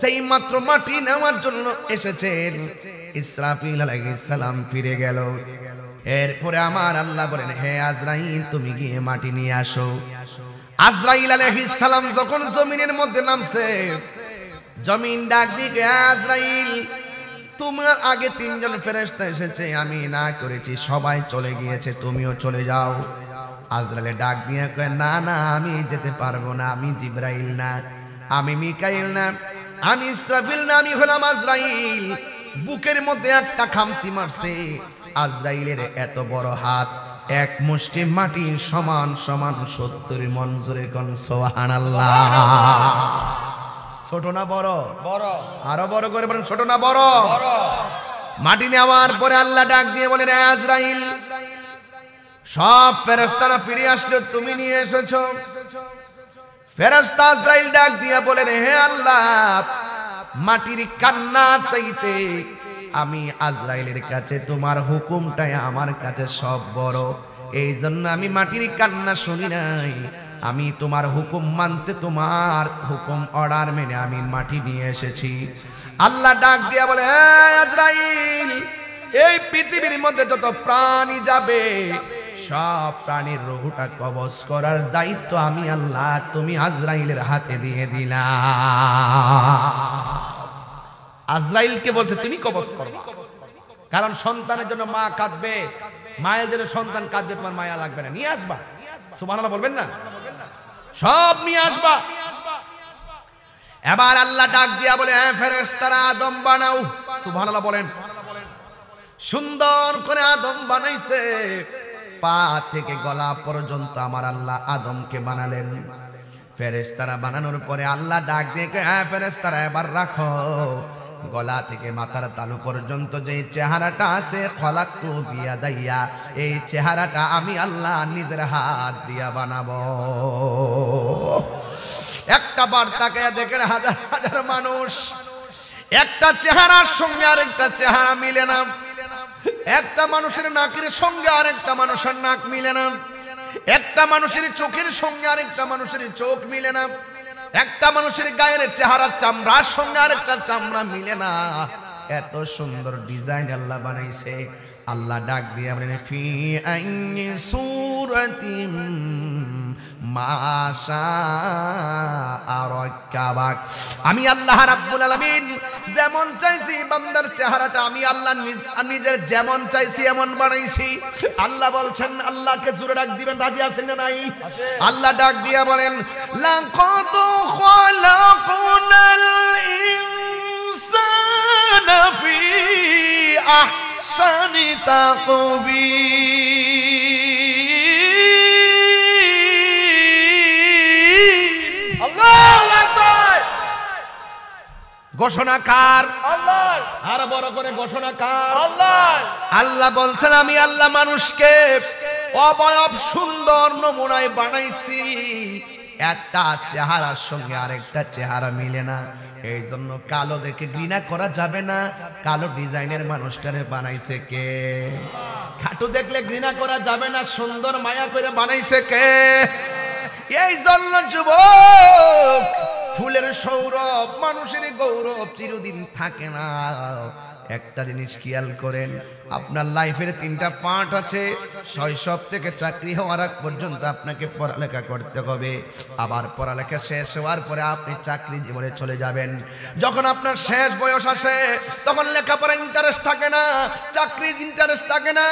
[SPEAKER 1] যেই মাত্র মাটি নেওয়ার জন্য এসেছেন, ইসরাফিল আলাইহিস সালাম ফিরে গেল। এরপরে আমার আল্লাহ বলেন, হে আজরাইল, তুমি গিয়ে মাটি নিয়ে আসো। আজরাইল আলাইহিস সালাম যখন জমিনের মধ্যে নামছে, জমিন ডাক দিকে, আজরাইল, তোমার আগে তিনজন ফেরেশতা এসেছে, আমি না করেছি, সবাই চলে গিয়েছে, তুমিও চলে যাও। আজরাইল ডাক দিয়ে কয়, না না, আমি যেতে পারবো না, আমি জিব্রাইল না, আমি মিকাইল না, আমি ইসরাফিল না, আমি হলাম আজরাইল। বুকের মধ্যে একটা খামসি মারছে। আজরাইলের এত বড় হাত, এক মুষ্টি মাটি সমান সমান 70 মণ। জোরে কোন সুবহানাল্লাহ। ছোট না বড়?
[SPEAKER 3] বড়।
[SPEAKER 1] আরো বড় করে বলেন, ছোট না বড়?
[SPEAKER 3] বড়।
[SPEAKER 1] মাটি নেওয়ার পরে আল্লাহ ডাক দিয়ে বলেন, আজরাইল, সব ফেরেশতারা ফিরে আসলো, তুমি নিয়ে এসেছো। ফেরেশতা আজরাইল ডাক দিয়ে বলেন, হে আল্লাহ, মাটির কান্না চাইতে আমি আজরাইলের কাছে তোমার হুকুমটাই আমার কাছে সব বড়, এই জন্য আমি মাটির কান্না শুনি নাই। আমি তোমার হুকুম মানতে, তোমার হুকুম অর্ডার মেনে আমি মাটি নিয়ে এসেছি। আল্লাহ ডাক দিয়া বলে, আজরাইল, এই পৃথিবীর মধ্যে যত প্রাণী যাবে, সব প্রাণীর রুহটা কবজ করার দায়িত্ব আমি আল্লাহ, তুমি আজরাইলের হাতে দিয়ে দিলা। আজরাইলকে বলছে, তুমি কবজ করবা, কারণ সন্তানের জন্য মা কাঁদবে, মায়ের জন্য সন্তান কাঁদবে, তোমার মায়া লাগবে না, নিয়ে আসবা। সুবহানাল্লাহ বলবেন না? সব নিয়ে আসবা। এবার আল্লাহ ডাক দিয়া বলে, হ্যাঁ ফেরেশতারা, আদম বানাও। সুবহানাল্লাহ বলেন। সুন্দর করে আদম বানাইছে, পা থেকে গলা পর্যন্ত আমার আল্লাহ আদমকে বানালেন। ফেরেশতারা বানানোর পরে আল্লাহ ডাক দিয়ে, হ্যাঁ ফেরেশতারা, এবার রাখো, গলা থেকে মাথার তালু পর্যন্ত যে চেহারাটা আছে, খলাকতু বিয়াদাইয়া, এই চেহারাটা আমি আল্লাহ নিজের হাত দিয়া বানাবো। একটা বার তাকায়া দেখেন হাজার হাজার মানুষ, একটা চেহারার সঙ্গে আরেকটা চেহারা মিলে না, একটা মানুষের নাকের সঙ্গে আরেকটা মানুষের নাক মিলে না, একটা মানুষের চোখের সঙ্গে আরেকটা মানুষের চোখ মিলে না, একটা মানুষের গায়ের চেহারার চামড়ার সঙ্গে আরেকটা চামড়া মিলে না। এত সুন্দর ডিজাইন আল্লাহ বানাইছে। আল্লাহ ডাক দিয়ে বলেন ফি আইয়ি সূরাতিম মাশা আরাকাবাক। আমি আল্লাহ রাব্বুল আলামিন যেমন চাইছি বান্দার চেহারাটা আমি আল্লাহ নিজের যেমন চাইছি এমন বানাইছি। আল্লাহ বলছেন, আল্লাহকে জোরে ডাক দিবেন, রাজি আছেন না নাই? আল্লাহ ডাক দিয়া বলেন লাকাদ খালাকনাল ইনসানা ফি আহসানি তাকবীর।
[SPEAKER 3] আল্লাহু আকবার।
[SPEAKER 1] ঘোষণাকার
[SPEAKER 3] আল্লাহ,
[SPEAKER 1] আর বড় করে ঘোষণাকার
[SPEAKER 3] আল্লাহ।
[SPEAKER 1] আল্লাহ বলছেন আমি আল্লাহ মানুষকে অবয়ব সুন্দর নমুনায় বানাইছি, একটা চেহারার সঙ্গে আরেকটা চেহারা মিলে না। এই জন্য কালো দেখে ঘৃণা করা যাবে না। কালো ডিজাইনের মানুষটারে বানাইছে কে? খাটো দেখলে ঘৃণা করা যাবে না, সুন্দর মায়া করে বানাইছে কে? এই জন্য যুবক, ফুলের সৌরভ মানুষের গৌরব চিরদিন থাকে না। একটা জিনিস খেয়াল করেন, আপনার লাইফের 3টা পার্ট আছে। শৈশব থেকে চাকরি হওয়ার আগ পর্যন্ত আপনাকে পড়ালেখা করতে হবে। আবার পড়ালেখা শেষ হওয়ার পরে আপনি চাকরি জীবনে চলে যাবেন। যখন আপনার শেষ বয়স আসে তখন লেখাপড়ার ইন্টারেস্ট থাকে না, চাকরির ইন্টারেস্ট থাকে না,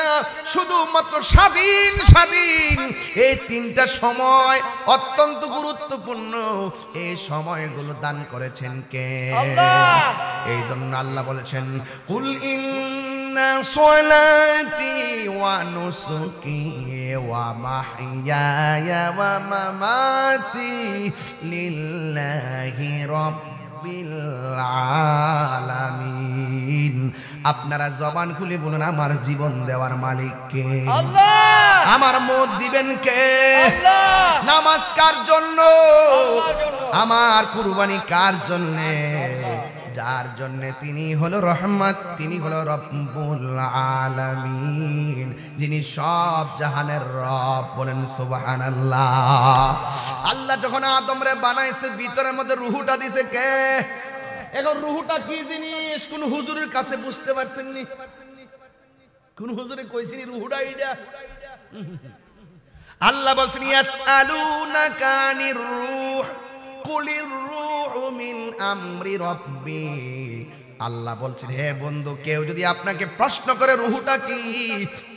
[SPEAKER 1] শুধুমাত্র স্বাধীন। এই 3টা সময় অত্যন্ত গুরুত্বপূর্ণ। এই সময়গুলো দান করেছেন কে?
[SPEAKER 3] আল্লাহ।
[SPEAKER 1] এই জন্য আল্লাহ বলেছেন কুল ইন্না সলাতি ওয়া নুসুকি ওয়া মাহইয়ায়া ওয়া মামাতি লিল্লাহি রাব্বিল আলামিন। আপনারা জবান খুলে বলুন আমার জীবন দেওয়ার মালিক কে?
[SPEAKER 3] আল্লাহ।
[SPEAKER 1] আমার মত দিবেন কে?
[SPEAKER 3] আল্লাহ।
[SPEAKER 1] নামাজ কার জন্য?
[SPEAKER 3] আল্লাহর জন্য।
[SPEAKER 1] আমার কুরবানি কার জন্য? যার জন্য তিনি হলো রহমত, তিনি হলো রব্বুল আলামিন, যিনি সব জাহানের রব। বলেন সুবহানাল্লাহ। আল্লাহ যখন আদমরে বানাইছে ভিতরের মধ্যে রুহুটা দিছে কে? এখন রুহুটা কি জিনিস কোন হুজুরের কাছে বুঝতে পারছেন নি? কোন হুজুরে কইছেনি রুহুটা এইটা? আল্লাহ বলছেন ইয়াসআলুনাকা আনির রূহ কুলির রূহু মিন আমরি রাব্বি। আল্লাহ বলছেন হে বন্ধু, কেউ যদি আপনাকে প্রশ্ন করে রুহুটা কি,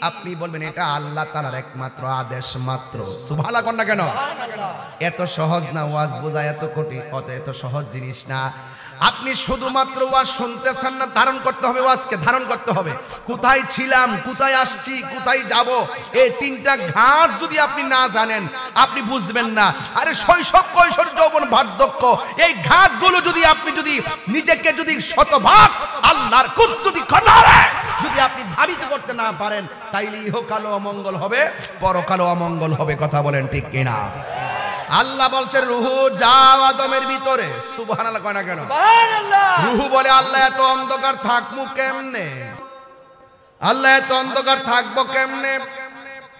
[SPEAKER 1] আপনি বলবেন এটা আল্লাহ তাআলার একমাত্র আদেশ মাত্র। সুবহানাল্লাহ কোন না কেন? এত সহজ না ওয়াজ বোঝা, এত কঠিন, এত সহজ জিনিস না। আপনি শুধুমাত্র ওয়াজ শুনতেছেন না, ধারণ করতে হবে। ওয়াজকে ধারণ করতে হবে। কোথায় ছিলাম, কোথায় আসছি, কোথায় যাব, এই 3টা ঘাট যদি আপনি না জানেন আপনি বুঝবেন না। আরে শৈশব, কৈশোর, যৌবন, বার্ধক্য, এই ঘাটগুলো যদি আপনি নিজেকে শতভাগ আল্লাহর কুদরতি খনারে যদি আপনি ধাবিত করতে না পারেন, তাইলে ইহকালও অমঙ্গল হবে, পরকালও অমঙ্গল হবে। কথা বলেন ঠিক কিনা? আল্লাহ বলছে রুহু যাও আদমের ভিতরে। সুবহানাল্লাহ কয় না কেন?
[SPEAKER 3] সুবহানাল্লাহ।
[SPEAKER 1] রুহু বলে আল্লাহ এত অন্ধকার থাকবো কেমনে? আল্লাহ এত অন্ধকার থাকবো কেমনে?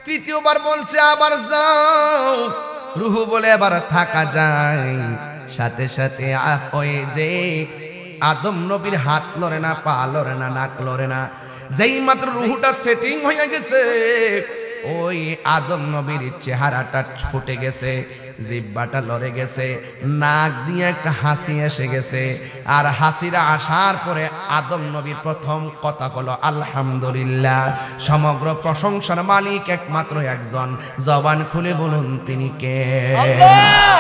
[SPEAKER 1] তৃতীয়বার বলছে আবার যাও। রুহু বলে এবার থাকা যায়। সাথে সাথে ওই যে আদম নবীর হাত লড়ে না, পা লড়ে না, নাক লড়ে না। যেই মাত্র রুহুটা সেটিং হয়ে গেছে, ওই আদম নবীর চেহারাটা ফুটে গেছে, জিহ্বাটা লড়ে গেছে, নাক দিয়ে একটা হাসি এসে গেছে। আর হাসিটা আসার পরে আদম নবীর প্রথম কথা হলো আলহামদুলিল্লাহ। সমগ্র প্রশংসার মালিক একমাত্র একজন। জবান খুলে বলুন তিনি কে?
[SPEAKER 3] আল্লাহ।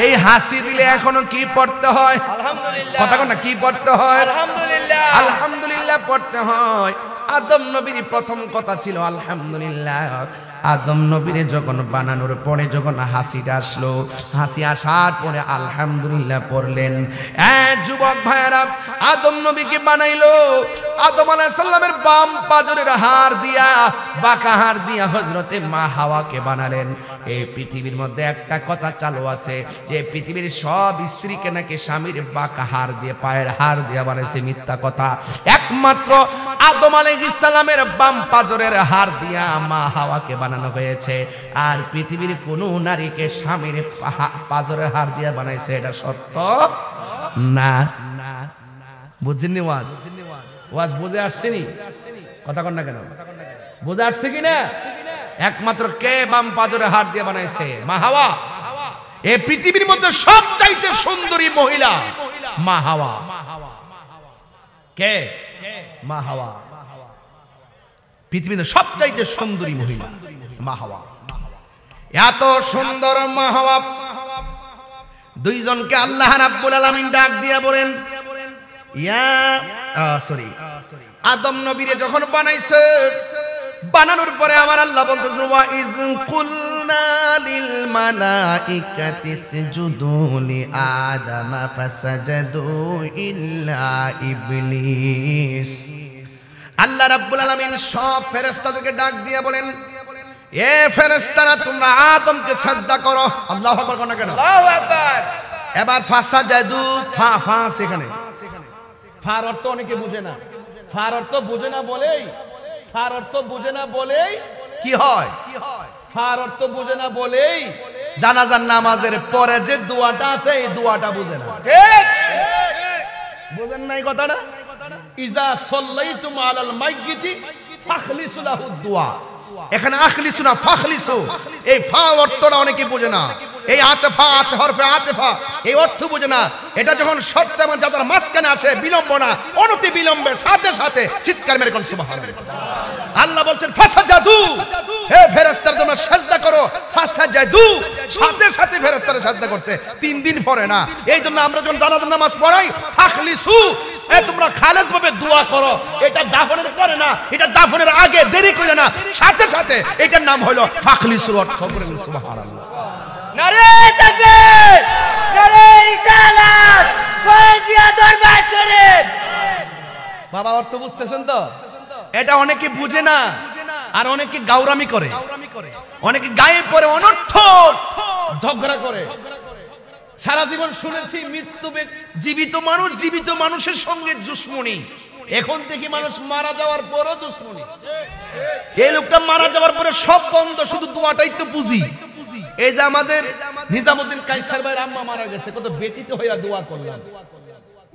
[SPEAKER 1] এই হাসি দিলে এখনো কি পড়তে হয়?
[SPEAKER 3] আলহামদুলিল্লাহ।
[SPEAKER 1] কথা কোন না, কি পড়তে হয়?
[SPEAKER 3] আলহামদুলিল্লাহ।
[SPEAKER 1] আলহামদুলিল্লাহ পড়তে হয়। আদম নবীর প্রথম কথা ছিল আলহামদুলিল্লাহ। আদম নবীরে যখন বানানোর পরে যখন হাসিটা আসলো, হাসি আসার পরে আলহামদুলিল্লাহ পড়লেন। যুবক ভাইয়েরা, আদম নবীকে বানাইলো, আদম আলাইহিস সালামের বাম পাজরের হাড় দিয়া, বাঁকা হাড় দিয়া হযরতে মা হাওয়াকে বানালেন। এই পৃথিবীর মধ্যে একটা কথা চালু আছে যে পৃথিবীর সব স্ত্রীকে নাকি স্বামীর বাঁকা হাড় দিয়ে, পায়ের হাড় দিয়ে বানাইছে, মিথ্যা কথা। একমাত্র আদম আলাইহিস সালামের বাম পাজরের হাড় দিয়া মা হাওয়াকে বানানো হয়েছে। আর পৃথিবীর কোনো নারীকে স্বামীর পাজরের হাড় দিয়া বানাইছে এটা সত্য না। বুঝছেননি? ওয়াজ বুঝে আসছেনি? কথা কন না কেন? বুঝে আসছে কিনা? একমাত্র কে বাম পাজরের হাড় দিয়ে বানাইছে? মা হাওয়া। এই পৃথিবীর মধ্যে সবচাইতে সুন্দরী মহিলা মা হাওয়া। কে? মা হাওয়া। পৃথিবীতে সবচাইতে সুন্দরী মহিলা মা হাওয়া। এত সুন্দর মা হাওয়া দুইজনকে আল্লাহ রাব্বুল আলামিন ডাক দিয়া বলেন, আদম নবীরে যখন বানাইছে, বানানোর পরে আমার আল্লাহ বলতেছে, ওয়া ইজ কুলনা লিল মালাইকাতি ইসজুদু লি আদামা ফাসাজাদু ইল্লা ইবলিস। আল্লাহ রাব্বুল আলামিন সব ফেরেশতাদেরকে ডাক দিয়ে বলেন, এ ফেরেশতারা তোমরা আদমকে সাজদা করো। আল্লাহু আকবার কোন না কেন?
[SPEAKER 3] আল্লাহু আকবার।
[SPEAKER 1] এবার ফাসাজাদু, ফা সেখানে ফার অর্থ অনেকে বুঝে না। ফার অর্থ বুঝে না বলেই, ফার অর্থ বুঝে না বলেই কি হয়? ফার অর্থ বুঝে না বলেই জানাজার নামাজের পরে যে দোয়াটা আছে এই দোয়াটা বুঝে না।
[SPEAKER 3] ঠিক
[SPEAKER 1] বুঝেন নাই কথাটা? ইজা সাল্লাইতুম আলাল মাইয়িতি ফাখলিসু লাহু দুআ। এখানে আখলিসু না ফাখলিসু, এই ফা অর্থটা অনেকে বুঝে না। এই আতফা, হরফে আতফা, এই অর্থ বুঝে না। এটা যখন শর্ত এবং যাদের মাঝখানে আসে বিলম্ব না, অনতি বিলম্বের সাথে সাথে চিৎকার মেরে কোন সুবহানাল্লাহ। আল্লাহ বলছেন ফাসাজাদু, হে ফেরেশতারা তোমরা সিজদা করো। ফাসাজাদু, সাথে সাথে ফেরেশতারা সিজদা করছে, 3 দিন পরে না। এই জন্য আমরা যখন জানাজার নামাজ পড়াই ফাখলিসু, তোমরা খালেস ভাবে দোয়া করো। এটা দাফনের পরে না, এটা দাফনের আগে, দেরি করে না, সাথে সাথে। এটার নাম হলো ফাখলিসুর অর্থ বলেন সুবহানাল্লাহ।
[SPEAKER 3] নারে তাকবীর, নারে রিসালাত, ফয়জিয়া দরবার শরীফ।
[SPEAKER 1] বাবা অর্থ বুঝতেছেন তো? এটা অনেকে বুঝে না, আর অনেকে গাউরামি করে, অনেকে গায়ে পড়ে অনর্থক ঝগড়া করে। সারা জীবন শুনেছি মৃত্যু জীবিত মানুষ, জীবিত মানুষের সঙ্গে দুশমনি। এখন দেখি মানুষ মারা যাওয়ার পরও দুশমনি। এই লোকটা মারা যাওয়ার পরে সব বন্ধ, শুধু দোয়াটাই তো বুঝি। এই যে আমাদের নিজামউদ্দিন কায়সার ভাইয়ের আম্মা মারা গেছে, কত ব্যতীত হইয়া দোয়া করলাম।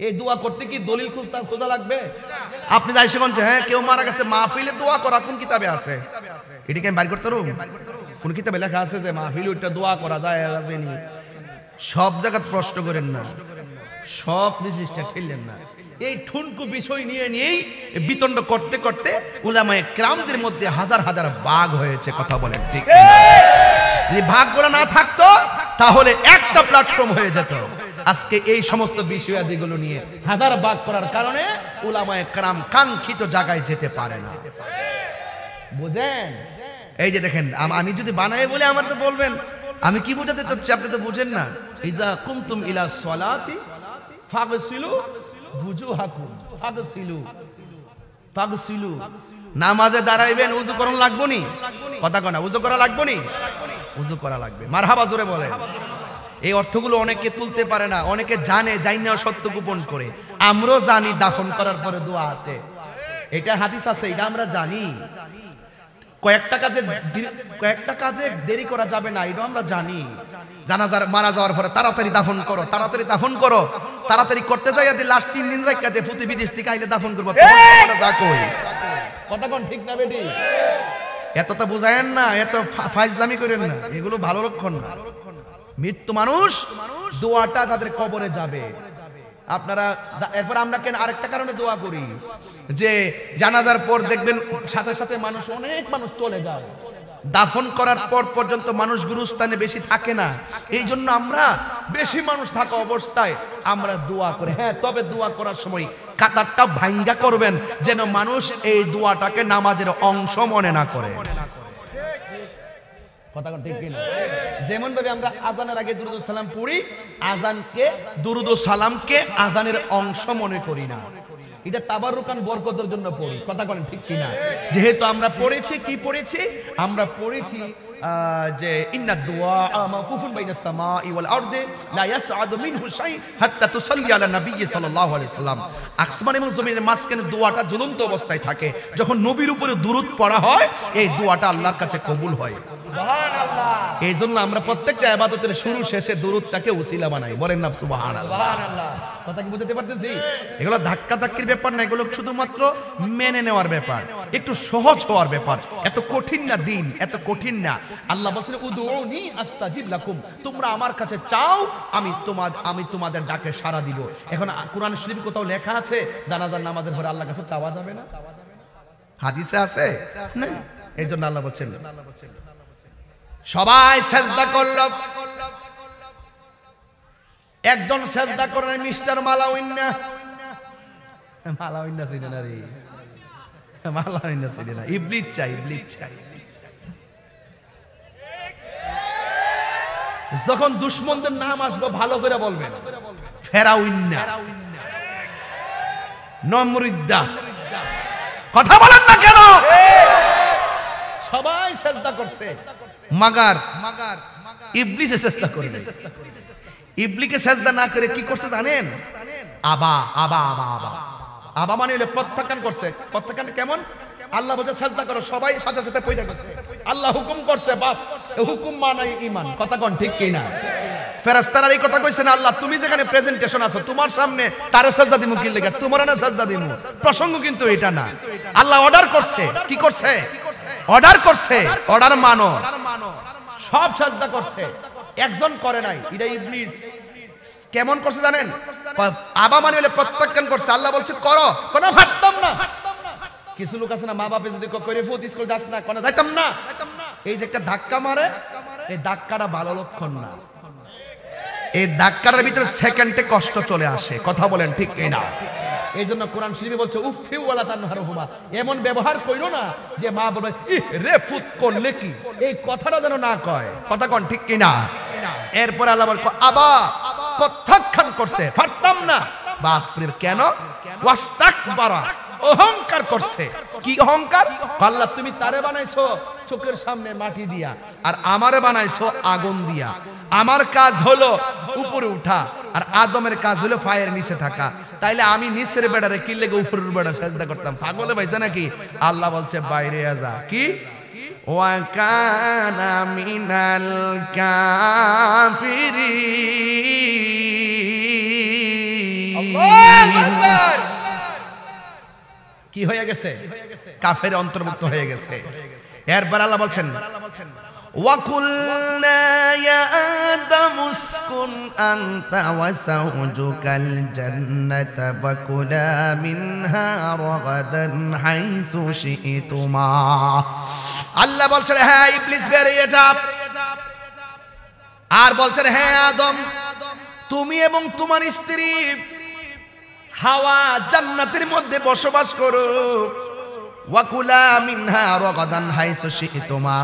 [SPEAKER 1] এই দোয়া করতে কি দলিল খোঁজা লাগবে? আপনি যাই সেখান হ্যাঁ কেউ মারা গেছে মাহফিলে দোয়া করা কোন কিতাবে আছে? এটাকে আমি বাইর করতে পারবো? কোন কিতাবে লেখা আছে যে মাহফিলে ওইটা দোয়া করা যায়? আসেনি। সব জায়গা প্রশ্ন করেন না, সব জিনিসটা ঠেললেন না। এই ঠুনকু বিষয় নিয়েই বিতণ্ড করতে করতে উলামায়ে কেরামদের মধ্যে হাজার হাজার ভাগ হয়েছে। কথা বলেন ঠিক? যদি ভাগগুলো না থাকতো তাহলে একটা প্ল্যাটফর্ম হয়ে যেত। আজকে এই সমস্ত বিষয়াদিগুলো নিয়ে হাজার ভাগ করার কারণে উলামায়ে কেরাম কাঙ্ক্ষিত জায়গায় যেতে পারে না। বুঝেন? এই যে দেখেন, আমি যদি বানাই বলে আমার তো বলবেন আমি কি বোঝাতে চাচ্ছি, আপনি তো বুঝেন না। ইজা কুমতুম ইলা সলাতি ফাগসিলু বুজুহাকুম, ফাগসিলু। নামাজে দাঁড়াইবেন, উযু করন লাগবো নি? কথা কনা, উযু করা লাগবো নি? উযু করা লাগবে। মারহাবা জোরে বলে। এই অর্থগুলো অনেকে তুলতে পারে না, অনেকে জানে, জানি না সত্য গোপন করে। আমরাও জানি দাফন করার পরে দোয়া আছে, এটা হাদিস আছে, এটা আমরা জানি। কয়েকটা কাজে দেরি করা যাবে না, এটা আমরা জানি। জানাজার মারা যাওয়ার পরে তাড়াতাড়ি দাফন করো, তাড়াতাড়ি দাফন করো। তাড়াতাড়ি করতে যাই লাশ 3 দিন রাখতে ফুতে বিদেশ থেকে আইলে দাফন করবো। কথা কোন ঠিক না বেটি? এতটা বুঝায়েন না, এত ফাইজলামি করেন না, এগুলো ভালো লক্ষণ না। মৃত্যু মানুষ দোয়াটা তাদের কবরে যাবে। আপনারা এরপর আমরা কেন আরেকটা কারণে দোয়া করি যে জানাজার পর দেখবেন সাথে সাথে মানুষ, অনেক মানুষ চলে যায়, দাফন করার পর পর্যন্ত মানুষ গুরুস্থানে বেশি থাকে না। এই জন্য আমরা বেশি মানুষ থাকা অবস্থায় আমরা দোয়া করি। হ্যাঁ, তবে দোয়া করার সময় কাতারটা ভাঙ্গা করবেন যেন মানুষ এই দোয়াটাকে নামাজের অংশ মনে না করে। কথা কোন ঠিক কিনা? যেমন ভাবে আমরা আজানের আগে দুরূদ সালাম পড়ি, আজানকে দুরূদ সালামকে আজানের অংশ মনে করি না, এটা তাবাররুকান বরকতের জন্য পড়ি। কথা বলেন ঠিক কিনা? যেহেতু আমরা পড়েছি, কি পড়েছি? আমরা পড়েছি যে ইন্নাদ দুআ মাকুফুন বাইনাস সামাই ওয়াল আরদি লা ইয়াসআদু মিনহু শাই হাত্তা তুসাল্লি আলা নবী সাল্লাল্লাহু আলাইহি সাল্লাম। আসমান এবং জমিনের মাঝখানে দোয়াটা ঝুলন্ত অবস্থায় থাকে। যখন নবীর উপরে দুরূদ পড়া হয়, এই দোয়াটা আল্লাহর কাছে কবুল হয়। সুবহানাল্লাহ। এই জন্য আমরা প্রত্যেকটা ইবাদতের শুরু শেষে দুরূদটাকে ওসিলা বানাই। বলেন না সুবহানাল্লাহ। সুবহানাল্লাহ। কথা কি বুঝতে পারতেছি? এগুলো ধাক্কা ধাক্কির ব্যাপার না, এগুলো শুধুমাত্র মেনে নেওয়ার ব্যাপার, একটু সহজ হওয়ার ব্যাপার। এত কঠিন না দিন, এত কঠিন না। আল্লাহ বলছেন উদউনি আস্তাজিব লাকুম, তোমরা আমার কাছে চাও, আমি তোমাদের ডাকে সাড়া দিব। এখন কোরআন শরীফ কোথাও লেখা আছে জানাজার নামাজের পরে আল্লাহর কাছে চাওয়া যাবে না? হাদিসে আছে না? এই জন্য আল্লাহ বলছেন সবাই সেজদা করল, একজন সেজদা করেন মিস্টার মালাউইন্না। মালাউইন্না ছিল না রে, মালাউইন্না ছিল না, ইবলিস চাই, ইবলিস চাই। যখন দুশমনদের নাম আসবে ভালো করে বলবেন, ফেরাউন্না, নমরুদ্দা। কথা বলেন না কেন? সবাই সেজদা করছে, মাগার ইবলিসে সেজদা করেছে। ইবলিকে সেজদা না করে কি করছে জানেন? আবা আবা আবা আবা আবা মানে হলো প্রত্যাখ্যান করছে। প্রত্যাখ্যান কেমন? আল্লাহ বলছে সেজদা করো, সবাই সাথে সাথে পয়দা করছে। আল্লাহ হুকুম করছে, বাস হুকুম মানাই ঈমান। কথা কোন ঠিক কি না? ফেরেশতারা এই কথা কইছেন, আল্লাহ তুমি যেখানে প্রেজেন্টেশন আছো তোমার সামনে তারে সেজদা দিমু কি লাগা? তোমার না সেজদা দিমু। প্রসঙ্গ কিন্তু এটা না। আল্লাহ অর্ডার করছে, কি করছে? অর্ডার করছে, অর্ডার মানো। সব সেজদা করছে, একজন করে নাই, এটা ইবলিস। কেমন করছে জানেন? আবা মানে হলে প্রত্যাখ্যান করছে। আল্লাহ বলছে করো, কোনো ভাবতাম না। কিছু লোক আছে না, মা বাপে যদি করে ফুত স্কুল যাস না, কোনো যাইতাম না, এই যে একটা ধাক্কা মারে, এই ধাক্কাটা ভালো লক্ষণ না। এই ধাক্কার ভিতরে সেকেন্ডে কষ্ট চলে আসে। কথা বলেন ঠিক কি না? এই জন্য কোরআন শরীফে বলছে উফি ওয়ালা তানহারহুমা, এমন ব্যবহার কইরো না যে মা বলবে রে ফুত করলে কি, এই কথাটা যেন না কয়। কথা কোন ঠিক কি না? এরপর আল্লাহ বলছে আবা, প্রত্যাখ্যান করছে, পারতাম না। বাপরে কেন? ওয়াস্তাকবারা, অহংকার করছে। কি অহংকার? আল্লাহ তুমি তারে বানাইছো চোখের সামনে মাটি দিয়া, আর আমারে বানাইছো আগুন দিয়া। আমার কাজ হলো উপরে উঠা, আর আদমের কাজ হলো ফায়ের নিচে থাকা। তাইলে আমি নিচের বেড়ারে কি লেগে উপরের বেড়া সাজদা করতাম? পাগলে ভাইছে নাকি? আল্লাহ বলছে বাইরে যা। কি? ওয়া কানা মিনাল কাফিরিন। আল্লাহু আকবার। কি হয়ে গেছে? কাফের অন্তর্ভুক্ত হয়ে গেছে। এরপর আল্লাহ বলছেন ওয়াকুলনা ইয়া আদামু উসকুন আনতা ওয়া যাওজুকাল জান্নাতা ওয়া কুলা মিনহা রাগাদান হাইসু শি'তুমা। আল্লাহ বলছেন হ্যাঁ ইবলিস বেরিয়ে যা, আর বলছেন হ্যাঁ আদম তুমি এবং তোমার স্ত্রী হাওয়া জান্নাতের মধ্যে বসবাস করো। ওয়াকুলা মিনহা রাগাদান হাইসু শি'তুমা,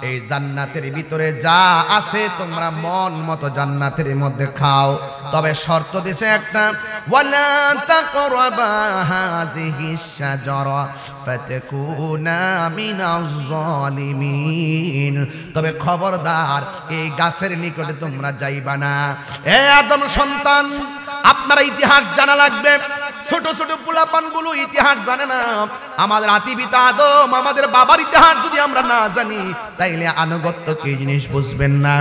[SPEAKER 1] এই জান্নাতের ভিতরে যা আছে তোমরা মন মতো জান্নাতের মধ্যে খাও, তবে শর্ত দিছে একটা, ওয়ালা তাকরাবা হাযিহিশ শাজারা ফাতাকুনা মিনাজ জালিমিন। তবে খবরদার এই গাছের নিকটে তোমরা যাইবা না। এ আদম সন্তান, আপনারা ইতিহাস জানা লাগবে। ছোট ছোট পোলাপানগুলো ইতিহাস জানে না। আমাদের আতিপিতা আদম, আমাদের বাবার ইতিহাস যদি আমরা না জানি তাইলে আনুগত্য কি জিনিস বুঝবেন না।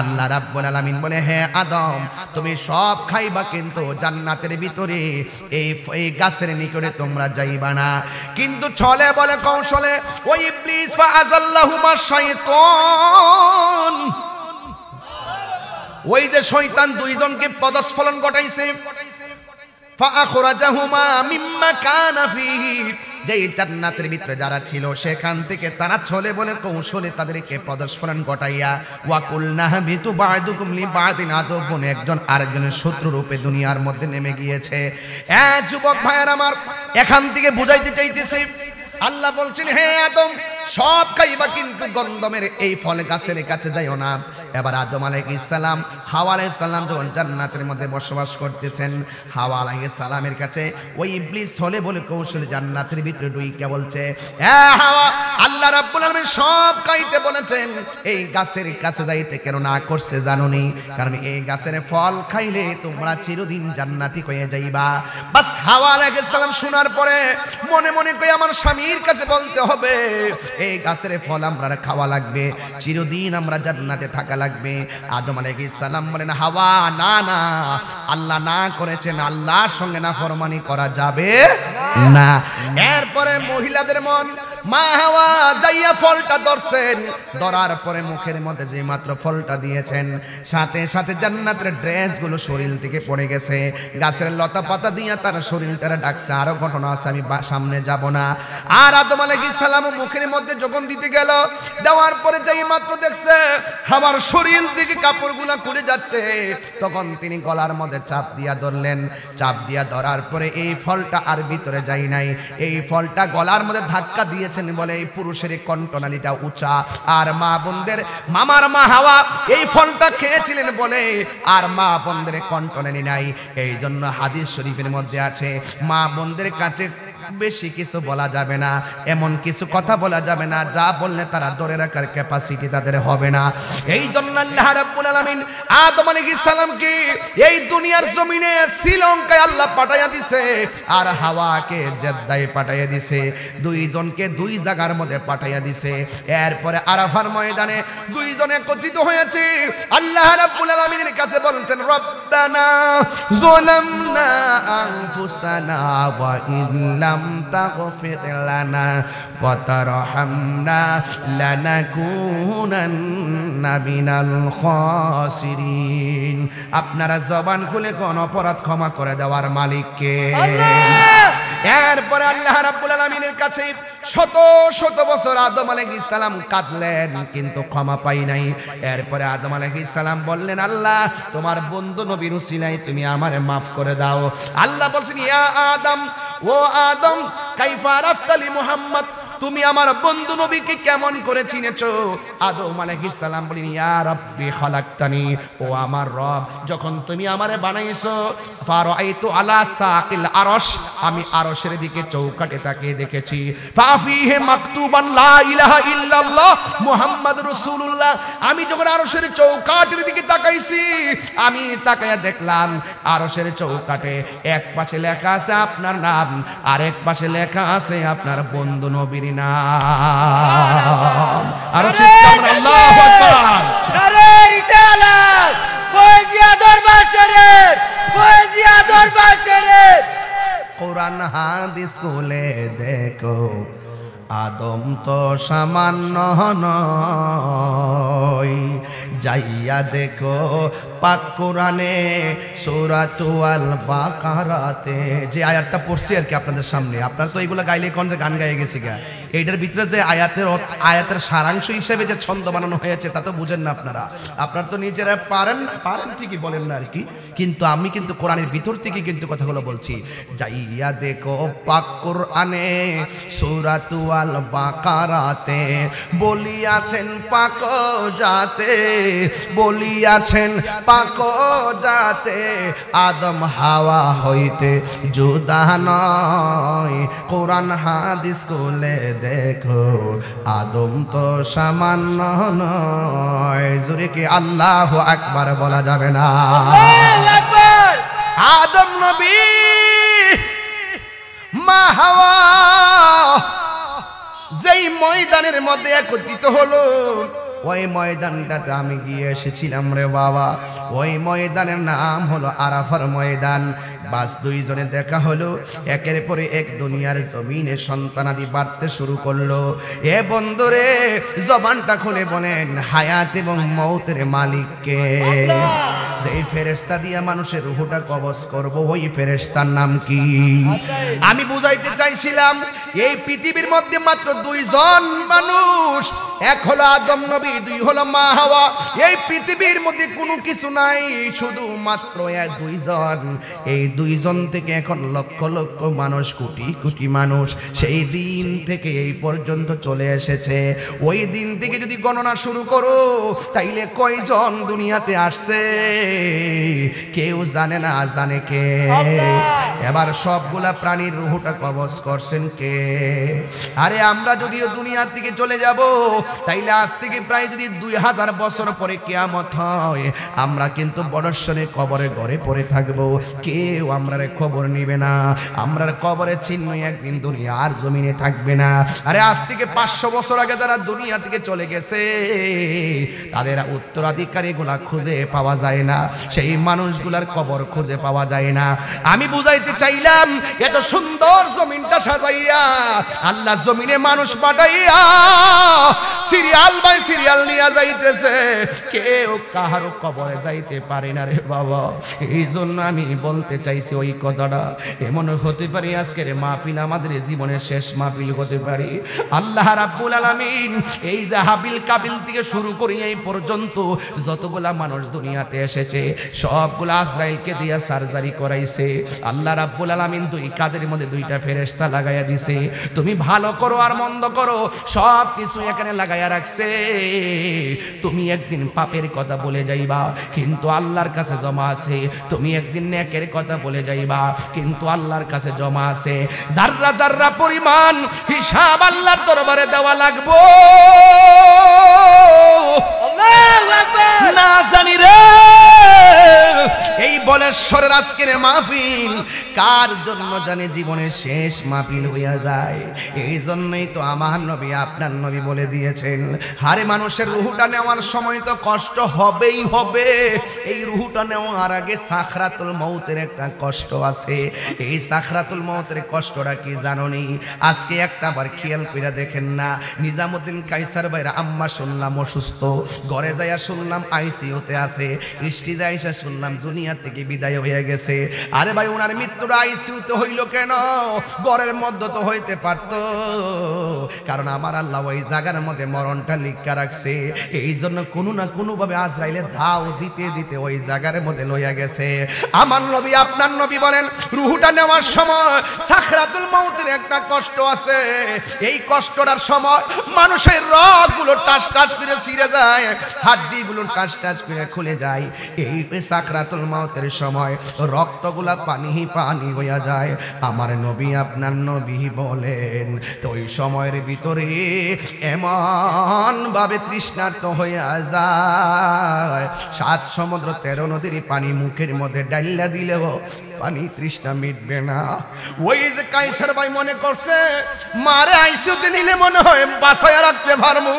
[SPEAKER 1] আল্লাহ রাব্বুল আলামিন বলে হে আদম তুমি সব খাইবা, কিন্তু জান্নাতের ভিতরে এই গাছের নিকটে তোমরা যাইবা না। কিন্তু ছলে বলে কৌশলে ওই ইবলিস ফাআযাল্লাহুমা শাইতান, ওই যে শয়তান দুইজনকে পদস্খলন ঘটাইছে। ফাআখরাজাহুমা মিম্মা কানা ফীহি, যে জান্নাতের ভিতরে যারা ছিল সেখান থেকে তারা ছলে বলে কৌশলে তাদেরকে পদস্খলন ঘটাইয়া ওয়াকুলনা হাবিতু বা'দুকুম লিবা'দিন, আদম একজন আরেকজনের শত্রু রূপে দুনিয়ার মধ্যে নেমে গিয়েছে। যুবক ভাইয়ের আমার, এখান থেকে বুঝাইতে চাইতেছি আল্লাহ বলছেন হে আদম সব খাইবা কিন্তু গন্ধমের এই ফল গাছের কাছে যাইও না। এবার আদম আলাইহিস সালাম হাওয়া আলাইহিস সালাম যখন জান্নাতের মধ্যে বসবাস করতেছেন, হাওয়া আলাইহিস সালামের কাছে ওই ইবলিস হলে বলে কৌশলে জান্নাতের ভিতরে ঢুইকা বলছে, এ হাওয়া, আল্লাহ রাব্বুল আলামিন সব খাইতে বলেছেন, এই গাছের কাছে যাইতে কেন না করছে জানোনি? কারণ এই গাছের ফল খাইলে তোমরা চিরদিন জান্নাতি হয়ে যাইবা। বাস হাওয়া আলাইহিস সালাম শোনার পরে মনে মনে কই আমার স্বামীর কাছে বলতে হবে, এই গাছের ফল আমরা খাওয়া লাগবে, চিরদিন আমরা জান্নাতে থাকা লাগবে। আদম আলাইহিস সালাম বলেন, হাওয়া না না, আল্লাহ না করেছেন, আল্লাহর সঙ্গে নাফরমানি করা যাবে না। এরপরে মহিলাদের মন, মা হাওয়া যাইয়া ফলটা ধরছেন, ধরার পরে মুখের মধ্যে যে মাত্র ফলটা দিয়েছেন, সাথে সাথে জান্নাতের ড্রেসগুলো শরীর থেকে পড়ে গেছে, গাছের লতা পাতা দিয়া তার শরীরটা ডাকছে। আরো ঘটনা আছে, আমি সামনে যাব না। আর আদম আলাইহিস সালাম মুখের মধ্যে যখন দিতে গেল, দেওয়ার পরে যাই মাত্র দেখছে আমার শরীর থেকে কাপড়গুলা খুলে যাচ্ছে, তখন তিনি গলার মধ্যে চাপ দিয়া ধরলেন। চাপ দিয়া ধরার পরে এই ফলটা আর ভিতরে যায় নাই, এই ফলটা গলার মধ্যে ধাক্কা দিয়েছেন বলে এই পুরুষের কণ্ঠনালীটা উঁচা। আর মা বোনদের, মামার মা হাওয়া এই ফলটা খেয়েছিলেন বলে আর মা বোনদের কণ্ঠনালী নাই। এই জন্য হাদিস শরীফের মধ্যে আছে, মা বোনদের কাছে বেশি কিছু বলা যাবে না, এমন কিছু কথা বলা যাবে না যা বললে তারা ধরে রাখার ক্যাপাসিটি তাদের হবে না। এই জন্য আল্লাহ রাব্বুল আলামিন আদম আলাইহিস সালামকে এই দুনিয়ার জমিনে শ্রীলঙ্কায় আল্লাহ পাঠাইয়া দিছে, আর হাওয়াকে জেদ্দায় পাঠাইয়া দিছে, দুইজনকে দুই জায়গার মধ্যে পাঠাইয়া দিছে। এরপরে আরাফার ময়দানে দুইজন একত্রিত হয়েছে, আল্লাহ রাব্বুল আলামিনের কাছে বলছেন, রব্বানা যালামনা আনফুসানা ওয়া ইল্লাম তাগফির লানা ওয়া তারহামনা লানাকুনান্না মিনাল খাসিরিন। আপনারা জবান খুলে কোন অপরাধ ক্ষমা করে দেওয়ার মালিক কে? এরপরে আল্লাহ রাব্বুল আলামিনের কাছে শত শত বছর আদম আলাইহিস সালাম কাঁদলেন, কিন্তু ক্ষমা পাই নাই। এরপরে আদম আলাইহিস সালাম বললেন, আল্লাহ তোমার বন্ধু নবীর উসিলায় তুমি আমারে maaf করে দাও। আল্লাহ বলছেন, ইয়া আদম, ও আদম, কাইফা আরাফতালি মুহাম্মদ, তুমি আমার বন্ধু নবীকে কেমন করে চিনেছো? আদম আলাইহিস সালাম বলেন, ইয়া রাব্বি খালাকতানি, ও আমার রব, যখন তুমি আমারে বানাইছো, ফারাইতু আলা সাকিল আরশ, আমি আরশের দিকে চৌকাটে তাকিয়ে দেখেছি, ফাফিহি মাকতুবান লা ইলাহা ইল্লাল্লাহ মুহাম্মাদুর রাসূলুল্লাহ, আমি যখন আরশের চৌকাটের দিকে তাকাইছি, আমি তাকায়া দেখলাম আরশের চৌকাটে এক পাশে লেখা আছে আপনার নাম, আর এক পাশে লেখা আছে আপনার বন্ধু নবীর নাম। আর আল্লাহু আকবার,
[SPEAKER 3] নারে রিসালাত, ফয়জিয়া দরবার শরীফ, ফয়জিয়া দরবার শরীফ।
[SPEAKER 1] কোরআন হাদিস খুলে দেখো, আদম তো সামান্য নয়, যাইয়া দেখো পাক কোরআনে সূরাতুল বাকারাতে যে আয়াতটা পড়ছি আর কি আপনাদের সামনে। আপনারা তো এইগুলো গাইলে কোন যে গান গাইয়ে গেছি গা, এইটার ভিতরে যে আয়াতের সারাংশ হিসেবে যে ছন্দ বানানো হয়েছে তা তো বুঝেন না আপনারা। আপনারা তো নিজেরা পারেন ঠিকই বলেন না আর কি, কিন্তু আমি কিন্তু কোরআনের ভিতর থেকে কিন্তু কথাগুলো বলছি। যাইয়া দেখো পাক কোরআনে সূরাতুল বাকারাতে বলিয়াছেন পাক জাতে, বলিয়াছেন পাক জাতে, আদম হাওয়া হইতে জুদা নয়। কোরআন হাদিস খুলে দেখো, আদম তো সামান্য নয়। জোরে কি আল্লাহু আকবার বলা যাবে না?
[SPEAKER 3] আল্লাহু আকবার।
[SPEAKER 1] আদম নবী, মা হাওয়া যেই ময়দানের মধ্যে একত্রিত হলো, ওই ময়দানটাতে আমি গিয়ে এসেছিলাম রে বাবা। ওই ময়দানের নাম হলো আরাফার ময়দান। বাস দুইজনে দেখা হলো, একের পরে এক দুনিয়ার জমিনে সন্তানাদি বাড়তে শুরু করলো। এ বন্ধুরে, জবানটা খুলে বলেন হায়াত এবং মৌতের মালিককে। যেই ফেরেশতা দিয়া মানুষের রূহটা কবজ করব, ওই ফেরেশতার নাম কি? আমি বুঝাইতে চাইছিলাম এই পৃথিবীর মধ্যে মাত্র দুইজন মানুষ, এক হলো আদম নবী, দুই হলো মা হাওয়া। এই পৃথিবীর মধ্যে কোনো কিছু নাই, শুধু মাত্র এক দুইজন। এই দুইজন থেকে এখন লক্ষ লক্ষ মানুষ, কোটি কোটি মানুষ সেই দিন থেকে এই পর্যন্ত চলে এসেছে। ওই দিন থেকে যদি গণনা শুরু করো তাইলে কয়জন দুনিয়াতে আসছে কেউ জানে না, জানে কে? এবার সবগুলা প্রাণীর রূহটা কবজ করছেন কে? আরে আমরা যদিও দুনিয়া থেকে চলে যাব তাইলে আজ থেকে প্রায় যদি 2000 বছর পরে কিয়ামত হয়, আমরা কিন্তু বড়শ্বরে কবরে ঘরে পড়ে থাকবো, কেউ আমরার খবর নিবে না, আমরার কবরের চিহ্ন একদিন দুনিয়ার জমিনে থাকবে না। আরে আজ থেকে 500 বছর আগে যারা দুনিয়া থেকে চলে গেছে তাদের উত্তরাধিকারী গুলা খুঁজে পাওয়া যায় না, সেই মানুষগুলার কবর খুঁজে পাওয়া যায় না। আমি বুঝাইতে চাইলাম এত সুন্দর জমিনটা সাজাইয়া আল্লাহ জমিনে মানুষ পাঠাইয়া সিরিয়াল বাই সিরিয়াল নিয়ে যাইতেছে, কেউ কাহারও কবরে যাইতে পারে না রে বাবা। এই জন্য আমি বলতে চাইছি ওই কথাটা, এমন হতে পারে আজকের মাহফিল আমাদের জীবনের শেষ মাহফিল হতে পারে। আল্লাহ রাব্বুল আলামিন এই যে হাবিল কাবিল থেকে শুরু করে এই পর্যন্ত যতগুলা মানুষ দুনিয়াতে এসেছে সবগুলা আজরাইলকে দিয়া সার্জারি করাইছে। আল্লাহ রাব্বুল আলামিন দুই কাদের মধ্যে দুইটা ফেরেশতা লাগাইয়া দিছে, তুমি ভালো করো আর মন্দ করো সব কিছু এখানে লাগাইয়া রাখছে। তুমি একদিন পাপের কথা বলে যাইবা কিন্তু আল্লাহর কাছে জমা আছে, তুমি একদিন নেকের কথা বলে যাইবা কিন্তু আল্লাহর কাছে জমা আছে। যাররা যাররা পরিমাণ হিসাব আল্লাহর দরবারে দেওয়া লাগবো
[SPEAKER 3] আল্লাহু আকবার।
[SPEAKER 1] না জানি রে এই বলেশ্বরের আজকের মাহফিল কার জন্য জানে জীবনের শেষ মাহফিল হইয়া যায়। এই জন্যই তো আমার নবী আপনার নবী বলে দিয়েছেন, হারে মানুষের রুহটা নেওয়ার সময় তো কষ্ট হবেই হবে, এই রুহটা নেওয়ার আগে সাখরাতুল মউতের একটা কষ্ট আছে। এই সাখরাতুল মউতের কষ্টটা কি জানোনি? আজকে একটা বার খেয়াল কইরা দেখেন না, নিজামুদ্দিন কায়সার ভাইরা আম্মা শুনলাম অসুস্থ, ঘরে যাইয়া শুনলাম আইসিইউতে আছে, ইস্টিজা আইসা শুনলাম দুনিয়া থেকে বিদায় হয়ে গেছে। আরে ভাই ওনার মৃত্যুটা আইসিইউতে হইল কেন? ঘরের মধ্যে তো হইতে পারত, কারণ আমার আল্লাহ ওই জায়গার মধ্যে মরণটা লিখা রাখছে। এই জন্য কোনো না কোনো ভাবে আজরাইলে ধাও দিতে দিতে ওই জায়গার মধ্যে লইয়া গেছে। আমার নবী আপনার নবী বলেন রুহটা নেওয়ার সময় সাখরাতুল মউতের একটা কষ্ট আছে। এই কষ্টটার সময় মানুষের রগগুলো টাস টাস করে ছিঁড়ে যায়, হাড্ডিগুলো টাস টাস করে খুলে যায়। এই সাখরাতুল মউতের সময় রক্তগুলা পানি পানি হইয়া যায়। আমার নবী আপনার নবী বলেন তো ওই সময়ের ভিতরে এমন ভাবে তৃষ্ণার্ত হইয়া যায়, 7 সমুদ্র 13 নদীর পানি মুখের মধ্যে ডাইলা দিলেও পানি তৃষ্ণা মিটবে না। ওই যে কায়সার ভাই মনে করছে মারে আইসিইউতে নিলে মনে হয় বাসায় রাখতে পারবো,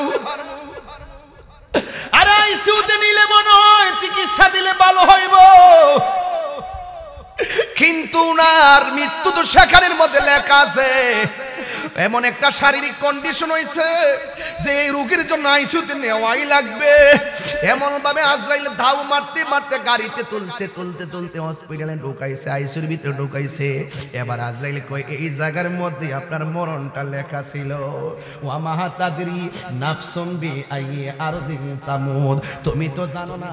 [SPEAKER 1] আরে আইসিইউতে নিলে মনে হয় চিকিৎসা দিলে ভালো হইব, কিন্তু উনার মৃত্যু তো সেখানের মধ্যে লেখা আছে। এমন একটা শারীরিক কন্ডিশন হইছে যে এই রোগীর জন্য আইসিইউতে নেওয়াই লাগবে। এমন ভাবে আজরাইল ধাও মারতে মারতে গাড়িতে তুলছে, তুলতে তুলতে হসপিটালে ঢুকাইছে, আইসিইউর ভিতরে ঢুকাইছে। এবার আজরাইল কই এই জায়গার মধ্যে আপনার মরণটা লেখা ছিল, ওয়া মা তাদরি নাফসুম বি আইয়ি আরদিন তামুদ, তুমি তো জানো না,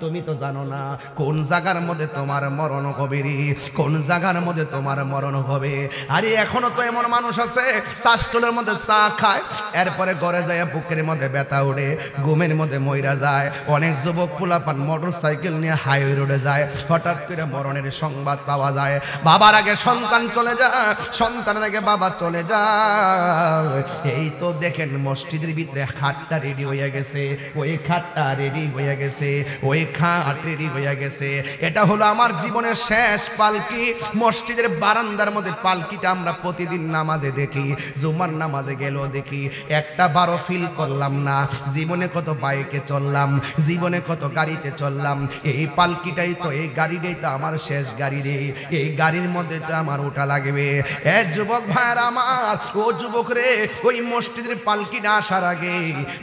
[SPEAKER 1] তুমি তো জানো না কোন জায়গার মধ্যে তোমার মরণ হবে রে, কোন জায়গার মধ্যে তোমার মরণ হবে। আরে এখনো তো এমন মানুষ আছে চাষটলের মধ্যে চা খায়, এরপরে ঘরে যায় বুকের মধ্যে ব্যথা উঠে, ঘুমের মধ্যে মইরা যায়। অনেক যুবক পোলাপান মোটর সাইকেল নিয়ে হাইওয়ে রোডে যায়, হঠাৎ করে মরণের সংবাদ পাওয়া যায়। বাবার আগে সন্তান চলে যায়, সন্তানের আগে বাবা চলে যায়। এই তো দেখেন মসজিদের ভিতরে খাটটা রেডি হয়ে গেছে, ওই খাটটা রেডি হয়ে গেছে, ওই খাট রেডি হয়ে গেছে। এটা হলো আমার জীবনের শেষ পালকি। মসজিদের বারান্দার মধ্যে পালকিটা আমরা প্রতিদিন নামাজে দেখি, জুমার নামাজে গেলেও দেখি, একটা বারো ফিল করলাম না। জীবনে কত বাইকে চললাম, জীবনে কত গাড়িতে চললাম, এই পালকিটাই তো, এই গাড়িটাই তো আমার শেষ গাড়ি রে, এই গাড়ির মধ্যে তো আমার ওঠা লাগবে। এ যুবক ভাইরা আমার, ও যুবক রে, ওই মসজিদের পালকিটা আসার আগে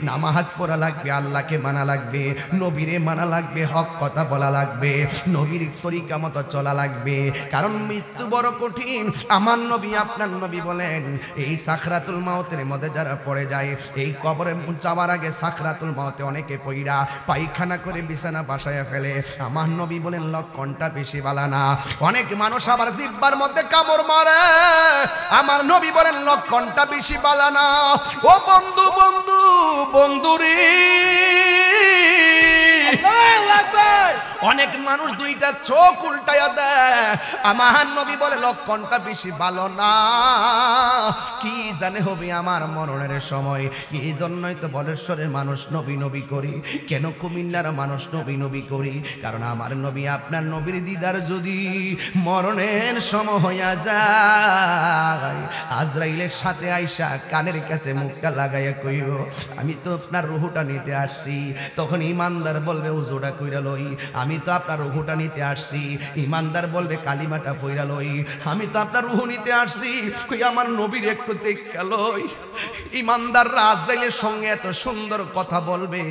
[SPEAKER 1] নামাজ পড়া লাগবে, আল্লাহকে মানা লাগবে, নবীরে মানা লাগবে, হক কথা বলা লাগবে, নবীর তরিকা মতো চলা লাগবে, কারণ মৃত্যু বড় কঠিন। আমার নবী আপনার নবী বলেন এই সাকরাতুল মাউতের মধ্যে যারা পড়ে যায়, এই কবরে যাওয়ার আগে সাকরাতুল মাউতে অনেকে পইরা পায়খানা করে বিছানা বাসায় ফেলে। আমার নবী বলেন লক্ষণটা বেশি বালা না। অনেক মানুষ আবার জিহ্বার মধ্যে কামড় মারে, আমার নবী বলেন লক্ষণটা বেশি বালা না। ও বন্ধু বন্ধু বন্ধুরে, অনেক মানুষ দুইটা চোখ উল্টায়া দেয়, আমার নবী বলে লক্ষণটা বেশি ভালো না। কি জানে হবে আমার মরণের সময়। এই জন্যই তো বলেশ্বরের মানুষ নবী নবী করি, কেন কুমিল্লার মানুষ নবী নবী করি, কারণ আমার নবী আপনার নবীর দিদার যদি মরণের সময় হইয়া যায়, আজরাইলের সাথে আইসা কানের কাছে মুখটা লাগাইয়া কইব আমি তো আপনার রুহুটা নিতে আসছি। তখন ইমানদার বলবে উজুটা কইরা লই, আমি তো আপনার রুহুটা নিতে আসছি। ইমানদার বলবে কালিমাটা পইরা লই, আমি তো আপনার রুহু নিতে আসছি। কই আমার নবীর একটু দেখা লই। ইমানদার আজরাইলের সঙ্গে এত সুন্দর কথা বলবে,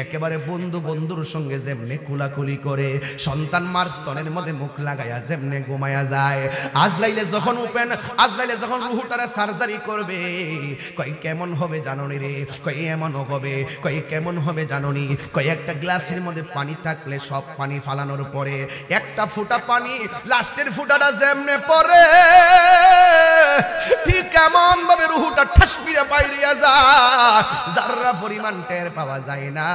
[SPEAKER 1] একেবারে বন্ধু বন্ধুর সঙ্গে যেমনে কুলাকুলি করে, সন্তান মার স্তনের মধ্যে মুখ লাগাইয়া যেমনে ঘুমায়া যায়। আজরাইলে যখন উপেন, আজরাইলে যখন রুহুটারে সার্জারি করবে, কই কেমন হবে জাননি রে, কই এমন হবে, কই কেমন হবে জাননি, কই একটা গ্লাসের মধ্যে পানি থাকলে সব পানি ফালানোর পরে একটা ফুটা পানি লাস্টের ফুটাটা যেমনে পড়ে, ঠিক কেমন ভাবে রুহুটা ঠাস পিরে বাইরিয়া যায়, যারা পরিমাণ টের পাওয়া যায় না।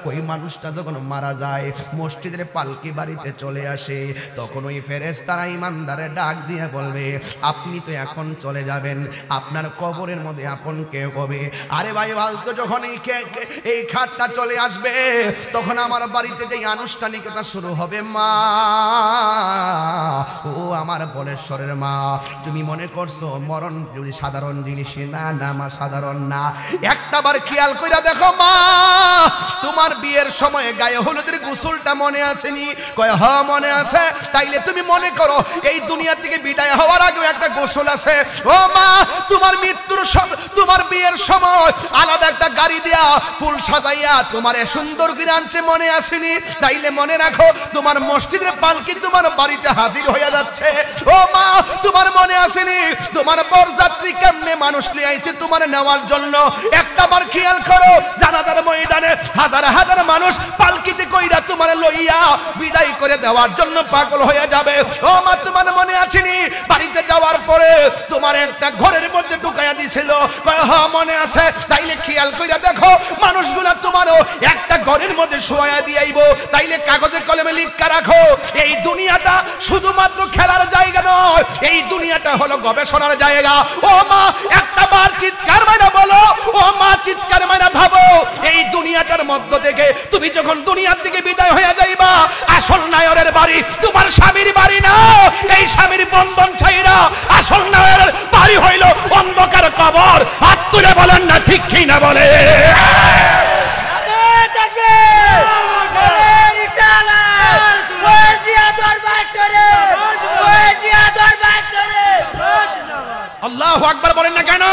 [SPEAKER 1] ওই মানুষটা যখন মারা যায়, মসজিদের পালকি বাড়িতে চলে আসে, তখন ওই ফেরেশতারা ইমানদারে ডাক দিয়ে বলবে আপনি তো এখন চলে যাবেন, আপনার কবরের মধ্যে আপন কে হবে? আরে ভাই বলতো যখন এই খাটটা চলে আসবে, তখন আমার বাড়িতে যে আনুষ্ঠানিকতা শুরু হবে, মা ও আমার বলেশ্বরের মা, তুমি মনে করছো মরণ যদি সাধারণ জিনিস না? না মা, সাধারণ না। একটাবার খেয়াল কইরা দেখো মা, তোমার বিয়ের সময় গায়ে হলুদের গোসলটা মনে আসেনি? কয় হ্যাঁ মনে আছে। তাইলে তুমি মনে করো এই দুনিয়া থেকে বিদায় হওয়ার আগেও একটা গোসল আছে। ও মা, তোমার মৃত্যুর তোমার বিয়ের সময় আলাদা একটা গাড়ি দিয়া ফুল সাজাইয়া তোমার সুন্দর করে আনছে, মনে আসেনি? তাইলে মনে রাখো তোমার মসজিদের পালকি তোমার বাড়িতে হাজির হয়ে যাচ্ছে। ও মা, তোমার মনে আসেনি তোমার বরযাত্রী কেমনে মানুষ নিয়ে আইছে তোমার নেওয়ার জন্য? একটাবার খেয়াল করো, জানাজার ময়দানে হাজার হাজার মানুষ পালকিতে কইরা তোমার লইয়া বিদায় করে দেওয়ার জন্য পাগল হয়ে যাবে। ও মা, তোমার মনে আসেনি বাড়িতে যাওয়ার পরে তোমার একটা ঘরের মধ্যে ঢুকাইয়া দিছিল? হ্যাঁ মনে আছে। তাইলে খেয়াল কইরা দেখো মানুষগুলা তোমারও একটা ঘরের মধ্যে শোয়া দিয়াইব। তাইলে কাগজে কলমে লিখা রাখো, এই দুনিয়াটা শুধুমাত্র খেলার জায়গা নয়, এই দুনিয়াটা হলো গবেষণার জায়গা। ও মা, একটা বার চিৎকার মাইরা বলো, ও মা চিৎকার মাইরা ভাবো, এই দুনিয়াটার মধ্য থেকে তুমি যখন দুনিয়ার দিকে বিদায় হয়ে যাইবা, আসল নায়রের বাড়ি তোমার স্বামীর বাড়ি না। এই স্বামীর বন্ধন ছাইরা আসল নায়রের বাড়ি হইল অন্ধকার কবর। হাত তুলে বলেন না ঠিক কি না বলে? আল্লাহু আকবার বলেন না কেন?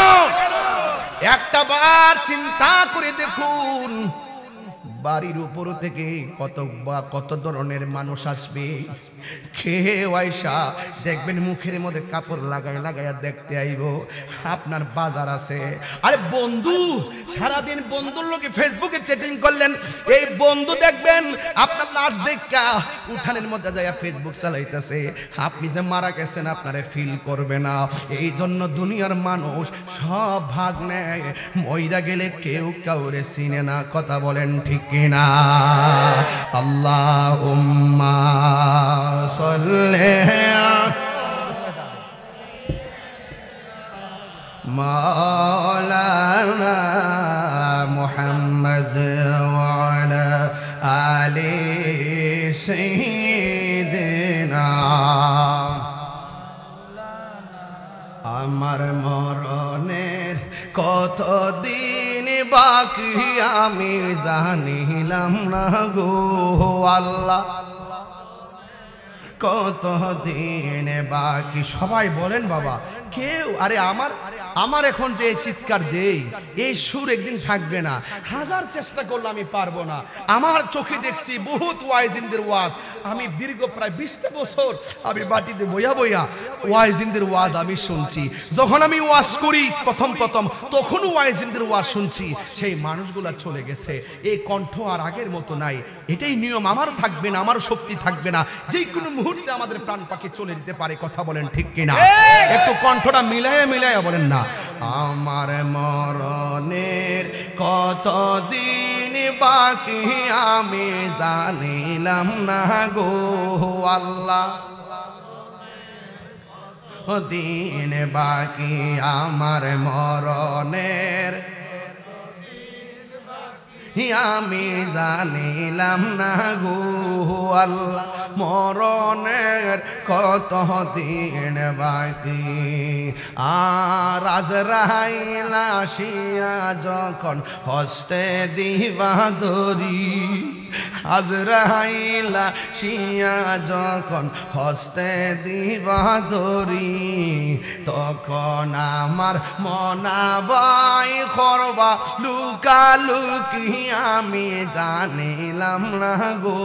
[SPEAKER 1] একটা বার চিন্তা করে দেখুন, বাড়ির উপর থেকে কত ধরনের মানুষ আসবে। খেয়ে আইসা দেখবেন মুখের মধ্যে কাপড় লাগাইয়া দেখতে আইব আপনার বাজার আছে। আরে বন্ধু সারাদিন বন্ধুর লোকে ফেসবুকে চ্যাটিং করলেন, এই বন্ধু দেখবেন আপনার লাশ দেখা উঠানের মধ্যে যাইয়া ফেসবুক চালাইতেছে। আপনি যে মারা গেছেন আপনারে ফিল করবে না। এই জন্য দুনিয়ার মানুষ সব ভাগ নেয়, মইরা গেলে কেউ কাউরে চিনে না। কথা বলেন ঠিক কিনা? আল্লাহুম্মা সাল্লি মাওলানা মুহাম্মদ ওয়া আলা আলি সাইয়্যিদিনা। আমার মরণের কতদিন বাকি আমি জানিলাম না গো আল্লাহ। কতদিন বাকি। সবাই বলেন বাবা কেউ, আরে আমার এখন যে চিৎকার দেই এই সুর একদিন থাকবে না। হাজার চেষ্টা করলে আমি পারবো না। আমার চোখে দেখছি বহুত ওয়াইজিনদের ওয়াজ। আমি দীর্ঘ প্রায় 20টা বছর আমি বাটিতে বইয়া বইয়া ওয়াইজিনদের ওয়াজ আমি শুনছি। যখন আমি ওয়াজ করি প্রথম তখন ওয়াইজিনদের ওয়াজ শুনছি। সেই মানুষগুলা চলে গেছে, এই কণ্ঠ আর আগের মতো নাই। এটাই নিয়ম, আমার থাকবে না, আমার শক্তি থাকবে না। যে কোনো মুহূর্তে আমাদের প্রাণ পাখি চলে যেতে পারে। কথা বলেন ঠিক কিনা? একটু কণ্ঠটা মিলাইয়া বলেন না। আমার মরণের কতদিন বাকি আমি জানিলাম না গো আল্লাহ। দিন বাকি আমার মরণের আমি জানিলাম না গো আল্লাহ। মরণের কত দিন বাকি। আর আজরাইল আসিয়া যখন হস্তে দিবা দড়ি, আজরাইল আসিয়া যখন হস্তে দিবা দড়ি, তখন আমার মনাবাই করবা লুকালুকি আমি জানিলাম না গো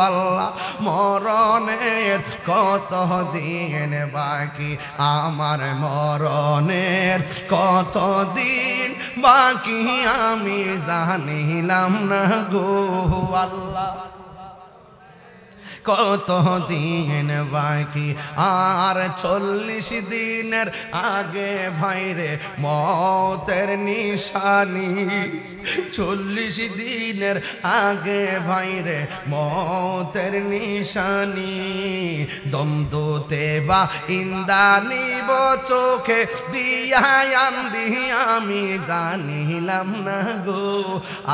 [SPEAKER 1] আল্লাহ। মরণের কত দিন বাকি আমার মরণের কত দিন বাকি আমি জানিলাম না গো আল্লাহ। কত দিন বাকি আর 40 দিনের আগে ভাইরে মতের নিশানি। 40 দিনের আগে ভাইরে মতের নিশানি। জমদূতে বা ইন্দানিব চোখে দিয়া আন্দি আমি জানিলাম না গো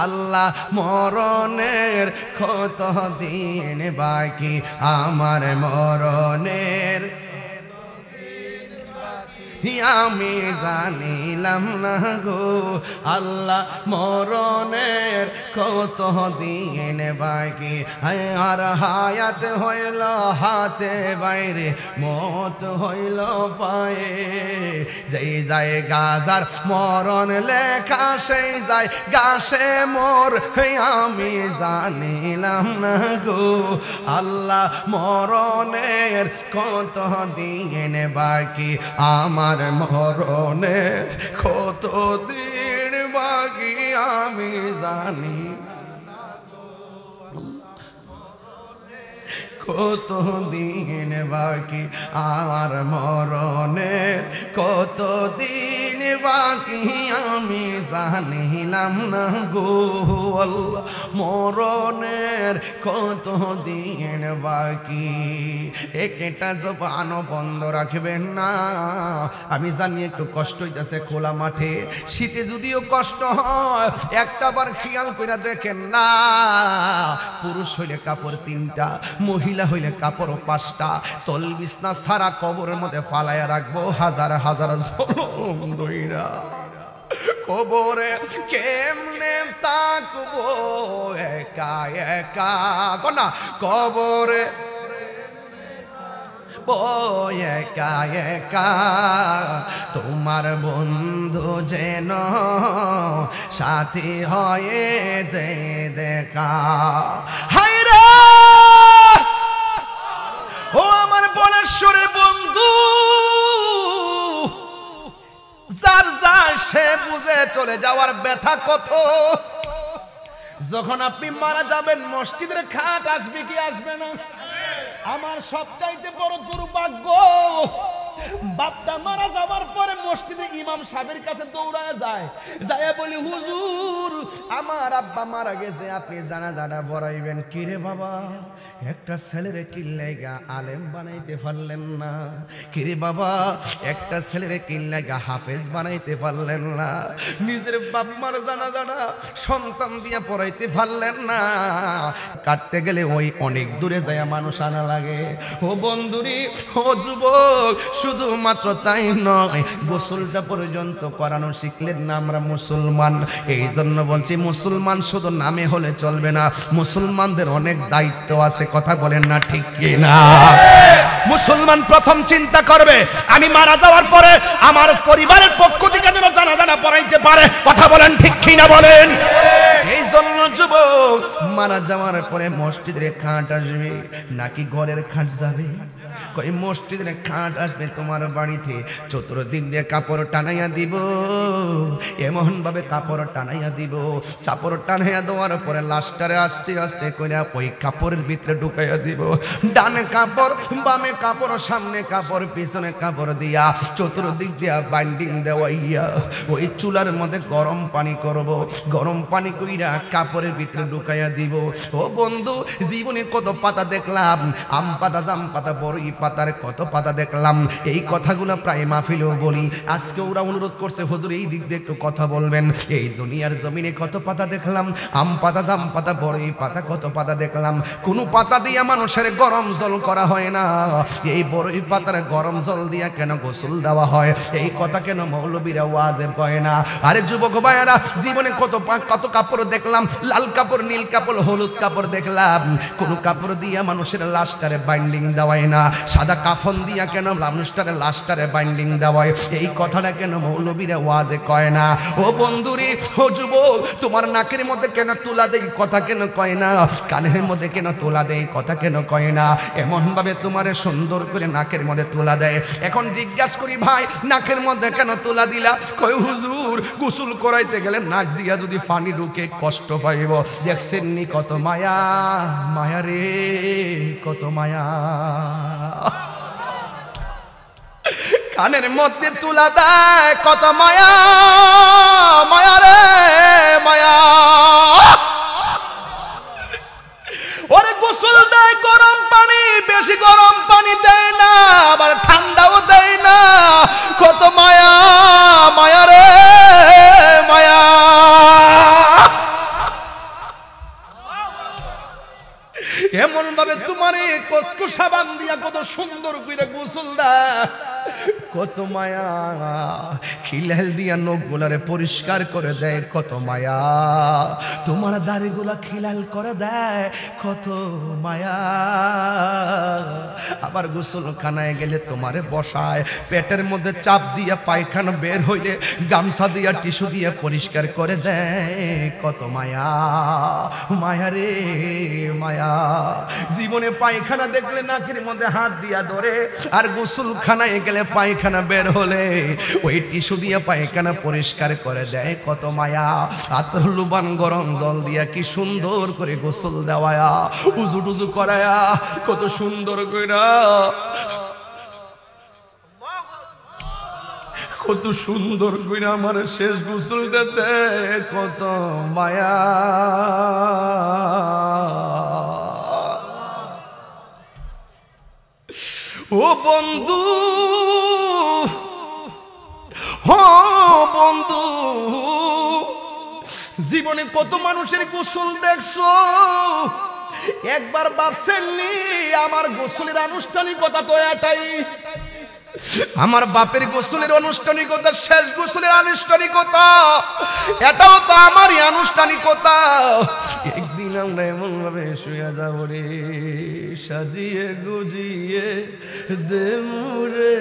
[SPEAKER 1] আল্লাহ। মরণের কত দিন বাকি আমার মরণের আমি জানিলাম না গো আল্লাহ। মরণের কত দিন বাকি আর হায়াত হইল হাতে বাইরে মত হইল পায়ে। যেই যায় গাজার মরণ লেখা সেই যায় গাছে মোর আমি জানিলাম না গো আল্লাহ। মরণের কত দিন বাকি আমার মরণের কত দিন বাকি আমি জানি কত দিন বাকি আমার মরণের কত দিন বাকি আমি জানিলাম না গো আল্লাহ। মরণের কত দিন বাকি। একটা জবান বন্ধ রাখবেন না। আমি জানি একটু কষ্ট হইতেছে খোলা মাঠে, শীতে যদিও কষ্ট হয় একটা বার খেয়াল করে দেখেন না। পুরুষ হইলে কাপড় 3টা, মহিলা হইলে কাপড় 5টা। তল বিছনা সারা কবরের মধ্যে ফালাইয়া রাখবো হাজার হাজার জনম দইরা। কবরে কেমনে তাকবো একা একা না, কবরে একা একা তোমার বন্ধু যেন সাথী হয়ে দে দেখা। হায়রে ও আমার বলেশ্বরের বন্ধু, যার যা সে বুঝে চলে যাওয়ার ব্যথা কত। যখন আপনি মারা যাবেন মসজিদের খাট আসবে কি আসবে না? আমার সবচাইতে বড় দুর্ভাগ্য, বাপটা মারা যাবার পরে মসজিদে ইমাম সাহেবের কাছে দৌড়ায় যায়, বলি হুজুর আমার আব্বা মারা গেছে, আপনি জানাজাটা পড়াইবেন। কিরে বাবা, একটা ছেলেরে কিল্লাইগা আলেম বানাইতে পারলেন না? কিরে বাবা, একটা ছেলেরে কিল্লাইগা হাফেজ বানাইতে পারলেন না? নিজের বাপ মার জানাজাটা সন্তান দিয়া পড়াইতে পারলেন না? কাটতে গেলে ওই অনেক দূরে যায় মানুষ আনা লাগে। ও বন্ধুরি, ও যুবক শুধুমাত্র তাই নয়, গোসলটা পর্যন্ত করানো শিখলেন না আমরা মুসলমান। এই জন্য বলছি মুসলমান শুধু নামে হলে চলবে না, মুসলমানদের অনেক দায়িত্ব আছে। কথা বলেন না ঠিক কি না? মুসলমান প্রথম চিন্তা করবে আমি মারা যাওয়ার পরে আমার পরিবারের পক্ষ থেকে যেন জানাজা পড়াইতে পারে। কথা বলেন ঠিক কি না বলেন? এই জন্য যুবক, মারা যাওয়ার পরে মসজিদের খাট আসবে নাকি ঘরের খাট যাবে? কই মসজিদের খাট আসবে তোমার বাড়িতে, চতুর্দিক দিয়ে কাপড় টানাইয়া দিব, এমন ভাবে কাপড় টানাইয়া দিব, কাপড় টানাইয়া দেওয়ার পরে লাস্টারে আস্তে আস্তে করে ওই কাপড়ের ভিতরে ঢুকাইয়া দিব। ডানে কাপড়, বামে কাপড়, সামনে কাপড়, পিছনে কাপড় দিয়া চতুর্দিক দিয়া বাইন্ডিং দেওয়াইয়া ওই চুলার মধ্যে গরম পানি করব, গরম পানি কইরা কাপড়ের ভিতরে ঢুকাইয়া দিব। ও বন্ধু, জীবনে কত পাতা দেখলাম, আম পাতা, জাম পাতা, বড়ই পাতার কত পাতা দেখলাম। এই কথাগুলো প্রায় মাহফিলেও বলি। আজকে ওরা অনুরোধ করছে হুজুর এই দিক দিয়ে একটু কথা বলবেন। এই দুনিয়ার জমিনে কত পাতা দেখলাম, আম পাতা, জাম পাতা, বড়ই পাতা, কত পাতা দেখলাম। কোন পাতা দিয়া মানুষের গরম জল করা হয় না। এই বড়ই পাতার গরম জল দিয়া কেন গোসল দেওয়া হয়? এই কথা কেন মৌলবীরা ওয়াজে কয় না? আরে যুবক ভাইয়ারা, জীবনে কত কাপড় দেখলাম, লাল কাপড়, নীল কাপড়, হলুদ কাপড় দেখলাম। কোন কাপড় দিয়া মানুষের লাশটারে বাইন্ডিং দেওয়ায় না। সাদা কাফন দিয়া কেন মানুষটারে লাশটারে বাইন্ডিং দেওয়ায়? এই কথাটা কেন মৌলবীরা ওয়াজে কয় না? ও বন্ধুরে, ও যুবক, তোমার নাকের মধ্যে কেন তুলা দেই কথা কেন কয় না? কানের মধ্যে কেন তুলা দেই কথা কেন কয় না? এমন ভাবে তোমারে সুন্দর করে নাকের মধ্যে তুলা দেয়। এখন জিজ্ঞাসা করি ভাই, নাকের মধ্যে কেন তুলা দিলা? কয় হুজুর, গোসল করাইতে গেলে নাক দিয়া যদি পানি ঢুকে কষ্ট পাইব। দেখছেন নি কত মায়া, মায়া রে কত মায়া। কানের মধ্যে তুলা দেয় কত মায়া, মায়া রে মায়া। ওরে গোসল দেয় গরম পানি, বেশি গরম পানি দেয় না, আবার ঠান্ডাও দেয় না। কত মায়া, মায়া রে মায়া। এমন ভাবে তোমারে কসকো সাবান দিয়া কত সুন্দর করে গোসল দেয়, কত মায়া। খিলাল দিয়া নখ গুলারে পরিষ্কার করে দেয়, কত মায়া। তোমার দাড়ি গুলা খিলাল করে দেয়, কত মায়া। আবার গোসলখানায় গেলে তোমারে বসায়, পেটের মধ্যে চাপ দিয়া পায়খানা বের হইলে গামছা দিয়া টিস্যু দিয়ে পরিষ্কার করে দেয়, কত মায়া, মায়া রে মায়া। জীবনে পায়খানা দেখলে নাকের মধ্যে হাত দিয়া ধরে, আর গোসলখানায় গেলে পায়খানা বের হলে ওই টিস্যু দিয়ে পায়খানা পরিষ্কার করে দেয়, কত মায়া। আতর লুবান গরম জল দিয়া কি সুন্দর করে গোসল দেওয়ায়া, উজু টুজু করায়া, কত সুন্দর কইরা, কত সুন্দর কইরা আমার শেষ গোসলটা দেয়, কত মায়া। ও বন্ধু, ও বন্ধু, জীবনে কত মানুষের গোসল দেখছো, একবার ভাবছেননি আমার গোসলের আনুষ্ঠানিকতা তো এটাই? আমার বাপের গোসলের আনুষ্ঠানিকতা, শেষ গোসলের আনুষ্ঠানিকতা, এটাও তো আমারই আনুষ্ঠানিকতা। একদিন আমরা এমন ভাবে শুয়ে যাব রে, সাজিয়ে গুজিয়ে দে মুরে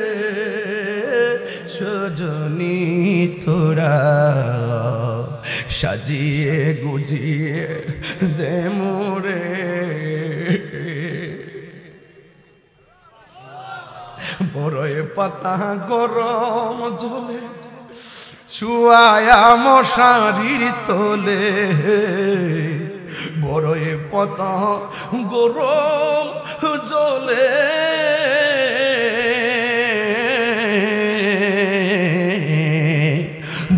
[SPEAKER 1] সজনী তোরা, সাজিয়ে গুজিয়ে দে মুরে। বড়ই পাতা গরম জলে শুয়ায়া মশারির তোলে, বড়ই পাতা গরম জলে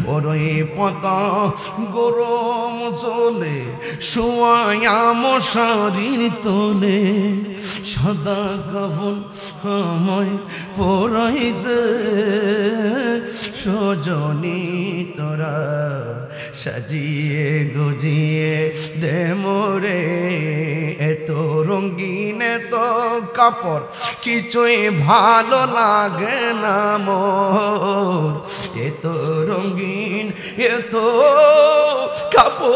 [SPEAKER 1] বড়ই পাতা গরম জলে শুয়ায়া মশারির তোলে, সাদা কাফন আমায় পরাই দে সজনী তোরা সাজিয়ে গুজিয়ে দে মোরে এত রঙিন এত কাপড় কিছুই ভালো লাগে না মোর এত রঙিন এত কাপড়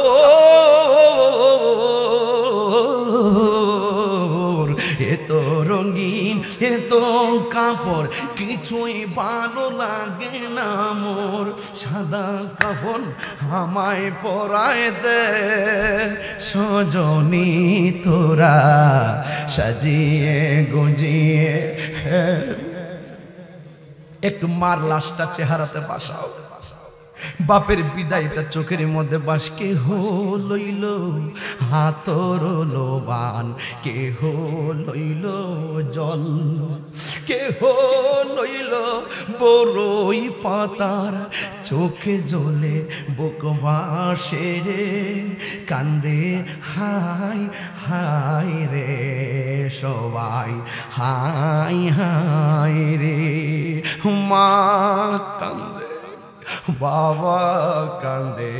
[SPEAKER 1] এত রঙিন এত কাপড় কিছুই ভালো লাগে না মোর সাদা কাফন আমায় পরায় দে সজনী তোরা সাজিয়ে গুজিয়ে। একটু মার লাশটা চেহারাতে বাসাও, বাপের বিদায়টা চোখের মধ্যে বাস। কেহ লইল হাতর লোবান, কেহ লইল জল, কেহ লইল বড়ই পাতার চোখে জ্বলে বুক ভাসে রে কান্দে হাই হাই রে সবাই হাই হাই রে। মা কান্দে, বাবা কান্দে,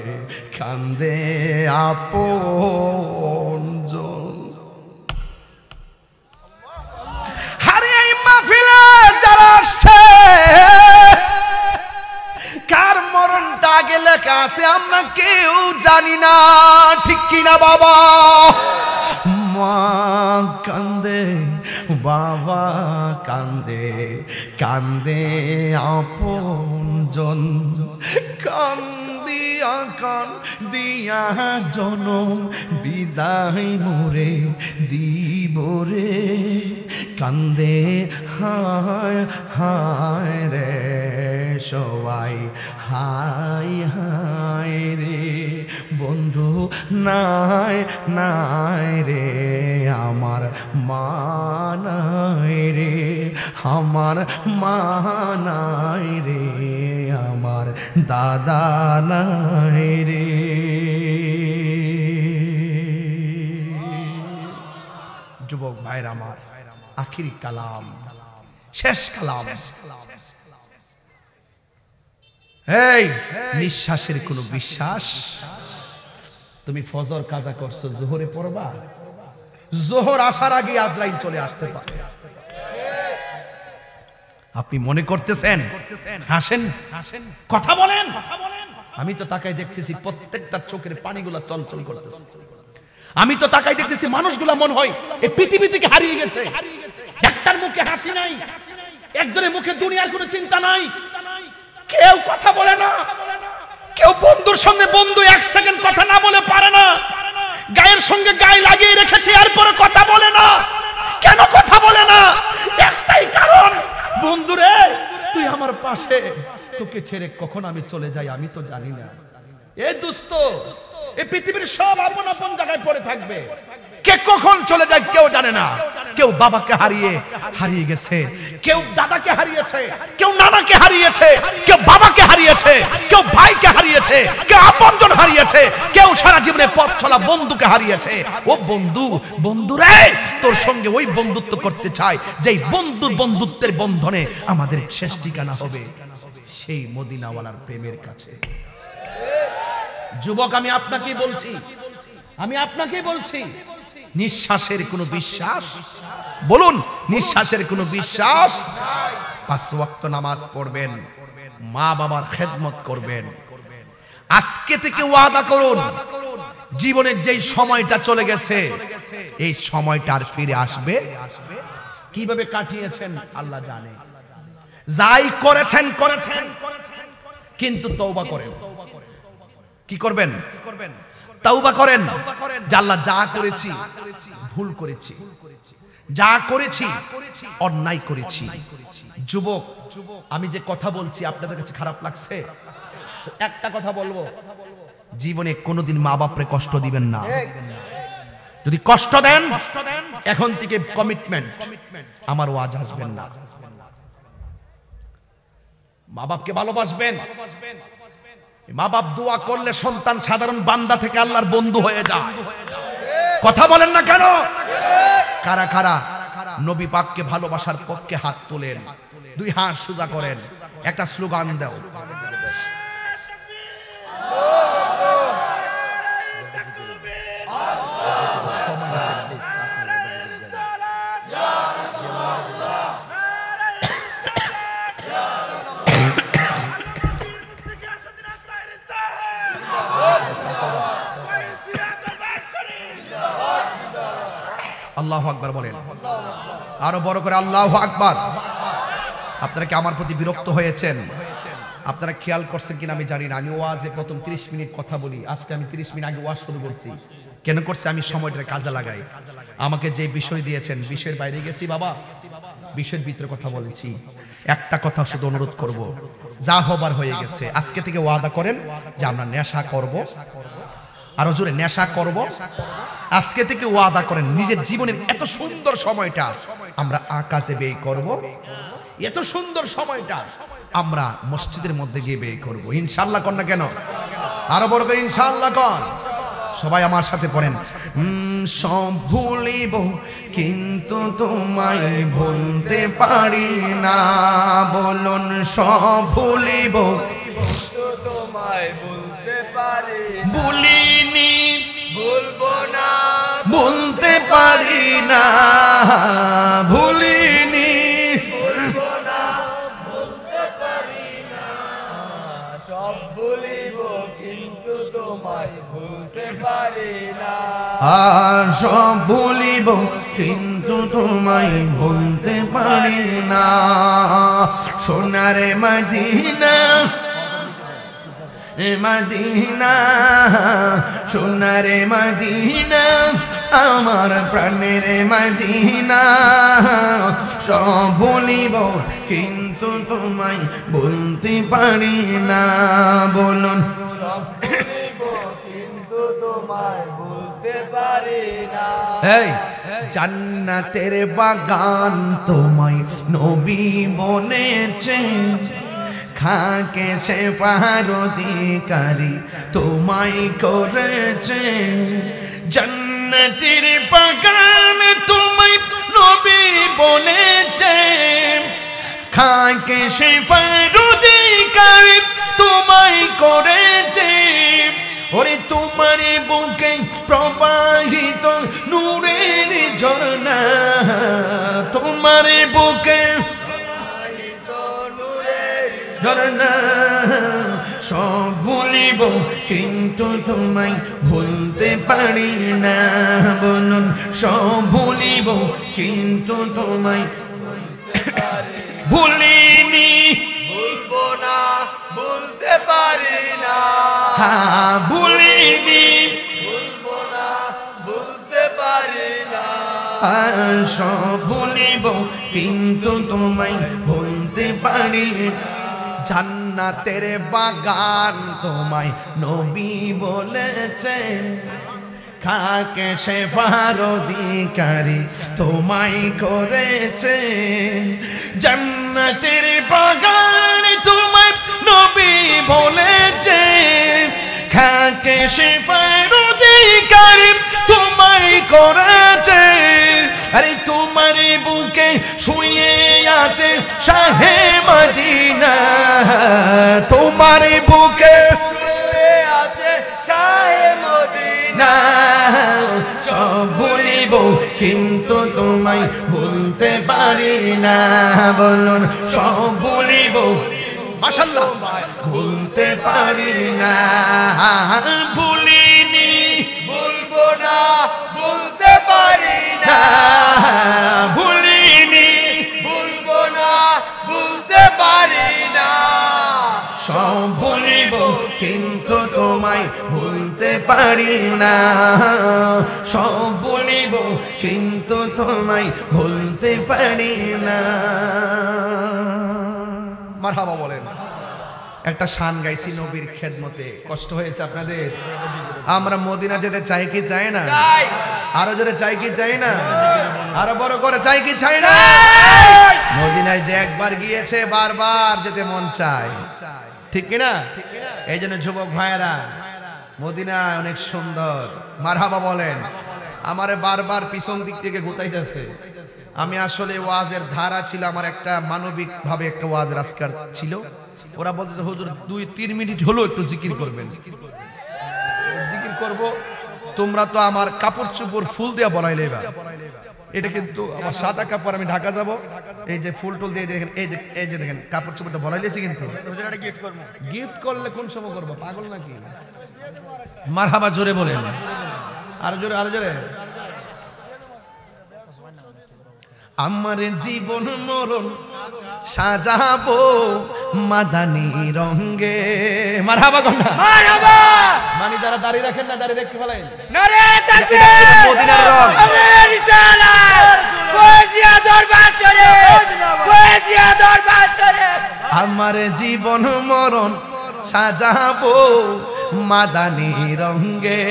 [SPEAKER 1] কান্দে আপনজন। হারিয়ে মাহফিলে যারা আসছে কার মরণটা আগে লেখা আছে আমরা কেউ জানি না, ঠিক কিনা বাবা? মা কান্দে, বাবা কান্দে, কান্দে আপনজন, কান্দিয়া কান্দিয়া জনম বিদায় মোরে দিব রে কান্দে হায় হায় রে সবাই হায় হায় রে। বন্ধু নাই নাই রে আমার মা নাই রে, আমার মা নাই রে, আমার দাদা নাই রে। যুবক ভাইরা আমার, আখিরি কালাম, শেষ কালাম। এই নিঃশ্বাসের কোনো বিশ্বাস? তুমি ফজর কাজা করছো, জোহরে পড়বা, জোহর আসার আগে আজরাইল চলে আসতে পারে। আপনি মনে করতেছেন হাসেন হাসেন কথা বলেন, আমি তো তাকাই দেখতেছি প্রত্যেকটা চোখের পানিগুলা চলচল করতেছে। আমি তো তাকাই দেখতেছি মানুষগুলা মনে হয় এই পৃথিবী থেকে হারিয়ে গেছে। একটার মুখে হাসি নাই, একজনের মুখে দুনিয়ার কোনো চিন্তা নাই, কেউ কথা বলে না, কেউ বন্ধুর সঙ্গে বন্ধু এক সেকেন্ড কথা না বলে পারে না, গায়ের সঙ্গে গায়ে লাগিয়ে রেখেছে এরপরে কথা বলে না। কেন কথা বলে না? একটাই কারণ, বন্ধুরে তুই আমার পাশে, তোকে ছেড়ে কখন আমি চলে যাই আমি তো জানি না। এ দোস্ত, এই পৃথিবীর সব আপন আপন জায়গায় পড়ে থাকবে, কে কখন চলে যায় কেউ জানে না। কেউ বাবাকে হারিয়ে গেছে, কেউ দাদাকে হারিয়েছে, কেউ নানাকে হারিয়েছে, কেউ বাবাকে হারিয়েছে, কেউ ভাইকে হারিয়েছে, কেউ আপনজন হারিয়েছে, কেউ সারা জীবনে পথ চলা বন্ধুকে হারিয়েছে। ও বন্ধু, বন্ধুরে তোর সঙ্গে ওই বন্ধুত্ব করতে চাই যেই বন্ধুত্বের বন্ধনে আমাদের শেষ ঠিকানা হবে সেই মদিনাওয়ালার প্রেমের কাছে। যুবক, আমি আপনাকেই বলছি, নিঃশ্বাসের কোনো বিশ্বাস? বলুন, নিঃশ্বাসের কোনো বিশ্বাস? 5 ওয়াক্ত নামাজ পড়বেন, মা বাবার খেদমত করবেন। আজকে থেকে ওয়াদা করুন, জীবনের যেই সময়টা চলে গেছে এই সময়টা আর ফিরে আসবে? কিভাবে কাটিয়েছেন আল্লাহ জানে, যাই করেছেন কিন্তু তওবা করেন। কি করবেন? তওবা করেন। আল্লাহ যা করেছি ভুল করেছি, যা করেছি অন্যায় করেছি। যুবক, আমি যে কথা বলছি আপনাদের কাছে খারাপ লাগছে? একটা কথা বলবো, জীবনে কোনোদিন মা বাপরে কষ্ট দিবেন না। যদি কষ্ট দেন এখন থেকে কমিটমেন্ট, আমার ওয়াজ আসবেন না। মা বাপকে ভালোবাসবেন। মা বাপ দোয়া করলে সন্তান সাধারণ বান্দা থেকে আল্লাহর বন্ধু হয়ে যায়। কথা বলেন না কেন? কারা কারা নবী পাককে ভালোবাসার পক্ষে হাত তোলেন, দুই হাত সোজা করেন, একটা স্লোগান দাও। আল্লাহু আকবার বলেন, আরো বড় করে আল্লাহু আকবার। আপনারা কি আমার প্রতি বিরক্ত হয়েছেন? আপনারা খেয়াল করছেন কিনা আমি জানি না, আমি ওয়াজে প্রথম 30 মিনিট কথা বলি, আজকে আমি 30 মিনিট আগে ওয়াজ শুরু করছি। কেন করছি? আমি সময়টা কাজে লাগাই। আমাকে যে বিষয় দিয়েছেন, বিষয়ের বাইরে গেছি বাবা, বিষয়ের ভিতরে কথা বলেছি। একটা কথা শুধু অনুরোধ করব, যা হবার হয়ে গেছে, আজকে থেকে ওয়াদা করেন যে আমরা নেশা করব, আরো জোরে নেশা করব। আজকে থেকে ওয়াদা করেন নিজের জীবনের এত সুন্দর সময়টা আমরা কাজে ব্যয় করব, এত সুন্দর সময়টা আমরা মসজিদের মধ্যে গিয়ে ব্যয় করব। ইনশাআল্লাহ কর না কেন? আরো বড় করে ইনশাআল্লাহ কর। সবাই আমার সাথে পড়েন, সব ভুলিব কিন্তু তোমায় ভুলতে পারি না। বলুন, সব ভুলিব
[SPEAKER 3] কিন্তু তোমায় ভুলতে পারি না।
[SPEAKER 1] ভুলিনি,
[SPEAKER 3] ভুলবো না,
[SPEAKER 1] বলতে পারি না। ভুলিনি,
[SPEAKER 3] ভুলবো না, ভুলতে পারি না। সব ভুলিব কিন্তু তোমায় ভুলতে পারি না।
[SPEAKER 1] সব ভুলিব কিন্তু তোমায় ভুলতে পারি না। সোনারে মদিনা, মদিনা, সোনারে মদিনা, আমার প্রাণের মদিনা। সব ভুলিব কিন্তু তোমায় ভুলতে পারি না। বলুন,
[SPEAKER 3] সব ভুলিব কিন্তু তোমায় ভুলতে পারি না।
[SPEAKER 1] এই জান্নাতের বাগান তোমায় নবী বলেছে, খাকে সে পারদিকারি তোমায় করেছে। জান্নাতের বাগান তোমায় নবী বলেছে, খাকে সে পারদিকারি তোমায় করেছে। ওরে তোমার বুকে প্রবাহিত নূরের ঝর্ণা, তোমার বুকে ঝর্ণা। সব ভুলিব কিন্তু তোমায় ভুলতে পারি না। বলুন, সব ভুলিব কিন্তু তোমায় ভুলিনি,
[SPEAKER 3] ভুলবো না, ভুলতে পারি না।
[SPEAKER 1] হ্যাঁ ভুলিনি,
[SPEAKER 3] ভুলবো না, ভুলতে পারি না।
[SPEAKER 1] সব ভুলিব কিন্তু তোমায় ভুলতে পারি। জান্নাতের বাগান তোমায় নবী বলেছে, খাকে সে পারদিকারি তোমায় করেছে। জান্নাতের বাগান তোমায় নবী বলেছে, খাকে সে পারদিকারি তোমায় করেছে। আরে তোমার বুকে শুয়ে আছে শাহে মদিনা, তোমার বুকে
[SPEAKER 3] শুয়ে আছে শাহে মদিনা।
[SPEAKER 1] সব ভুলিব কিন্তু তোমায় ভুলতে পারি না। বলুন, সব ভুলিব মাশাআল্লাহ ভুলতে পারি না। ভুলিনি,
[SPEAKER 3] ভুলবো না, ভুলতে পারি না।
[SPEAKER 1] ভুলিনি,
[SPEAKER 3] ভুলবো না, ভুলতে পারি না।
[SPEAKER 1] সব ভুলিব কিন্তু তোমায় ভুলতে পারি না। সব ভুলিব কিন্তু তোমায় ভুলতে পারি না। মারহাবা বলেন। একটা শান গাইছি নবীর খেদমতে, কষ্ট হয়েছে আপনাদের? আমরা মদিনা যেতে চাই কি চাই না?
[SPEAKER 3] চাই।
[SPEAKER 1] আরো জোরে চাই কি চাই না? আরো বড় করে চাই কি চাই না? মদিনায় যে একবার গিয়েছে বারবার যেতে মন চায়, ঠিক কিনা? এই জন্য যুবক ভাইয়েরা, মদিনা অনেক সুন্দর। মারহাবা বলেন। আমারে বারবার পিছন দিক থেকে ঘুরতাইতেছে, আমি আসলে ওয়াজের ধারা ছিল আমার একটা মানবিক ভাবে একটা ওয়াজ আজকার ছিল। ওরা বলতে যে হুজুর 2-3 মিনিট হলো একটু জিকির করবেন। জিকির করব, তোমরা তো আমার কাপড় চোপড় ফুল দিয়ে বনাইলে এবার। এটা কিন্তু আমার সাদা কাপড়, আমি ঢাকা যাব, এই যে ফুল টুল দিয়ে দেখেন, এই যে দেখেন কাপড় চোপড়টা বনাইলেছি। কিন্তু গিফট করলে কোন সময় করবো, পাগল নাকি? মারহাবা জোরে বলেন, আরো জোরে, আরো জোরে। আমার জীবন মরণ সাজাবো মাদানি রঙে। মারহাবা গন্ডা,
[SPEAKER 3] মারহাবা।
[SPEAKER 1] মানে যারা দাড়ি রাখেন না, দাড়ি রেখে ফেলেন।
[SPEAKER 3] নারে তাকবীর,
[SPEAKER 1] এটা মদিনার রং।
[SPEAKER 3] আরে রিসালাত, ফয়জিয়া দরবার চলে, ফয়জিয়া দরবার চলে।
[SPEAKER 1] আমার জীবন মরণ সাজাবো মাদানি রঙে।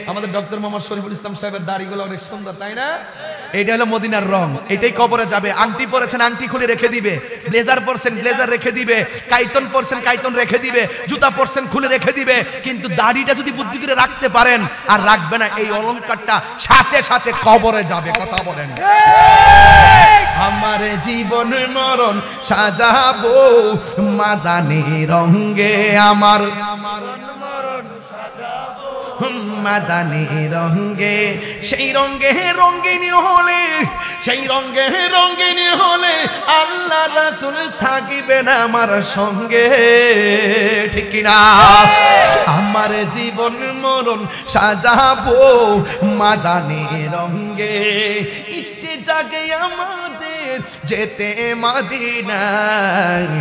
[SPEAKER 1] আমাদের ডক্টর মোহাম্মদ শরীফুল ইসলাম সাহেবের দাড়িগুলো অনেক সুন্দর, তাই না? এটা হলো মদিনার রং, এটাই কবরে যাবে। আংটি পরেছেন, আংটি খুলে রেখে দিবে। ব্লেজার পরছেন, ব্লেজার রেখে দিবে। কাইতন পরছেন, কাইতন রেখে দিবে। জুতা পরছেন, খুলে রেখে দিবে। কিন্তু দাড়িটা যদি বুদ্ধি করে রাখতে পারেন, আর রাখবে না, এই অলংকারটা সাথে সাথে কবরে যাবে। কথা বলেন। আমার জীবন মরণ সাজাবো মাদানি রঙে, আমার মাদানি রঙে। সেই রঙে রঙিনী হলে, সেই রঙে রঙিনী হলে আল্লাহ রাসূল থাকিবেন আমার সঙ্গে, ঠিক কিনা? আমার জীবন মরণ সাজাবো মাদানি রঙে। ইচ্ছে জাগে আমাদের যেতে মদিনায়,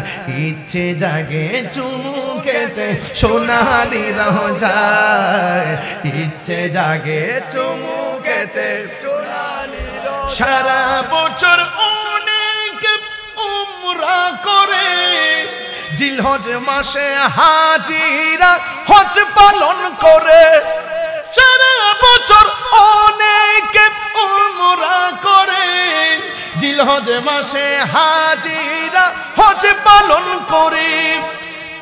[SPEAKER 1] ইচ্ছে জাগে চুমু খেতে সোনালি রোজায়, ইচ্ছে জাগে চুমু খেতে সোনালি রোজায়। সারা বছর অনেক উমরা করে, জিলহজ মাসে হাজিরা হজ পালন করে। সারা বছর অনেক উমরা করে, জিলহজ মাসে হাজিরা হজ পালন করে।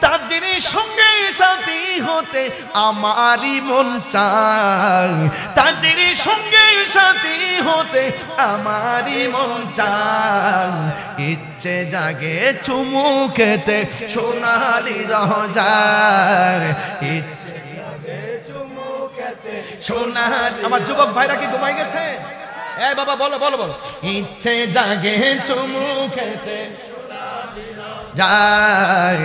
[SPEAKER 1] তাদের সঙ্গে সাথী হতে আমারই মন চায়, তাদের সঙ্গে সাথী হতে আমারই মন চায়। ইচ্ছে জাগে চুমু খেতে সোনালি রোজায়, ইচ্ছে সোনালি। আমার যুবক ভাইরা কি ঘুমাই গেছে? এ বাবা বলো বলো বলো। ইচ্ছে জাগে চুমু খেতে যায়,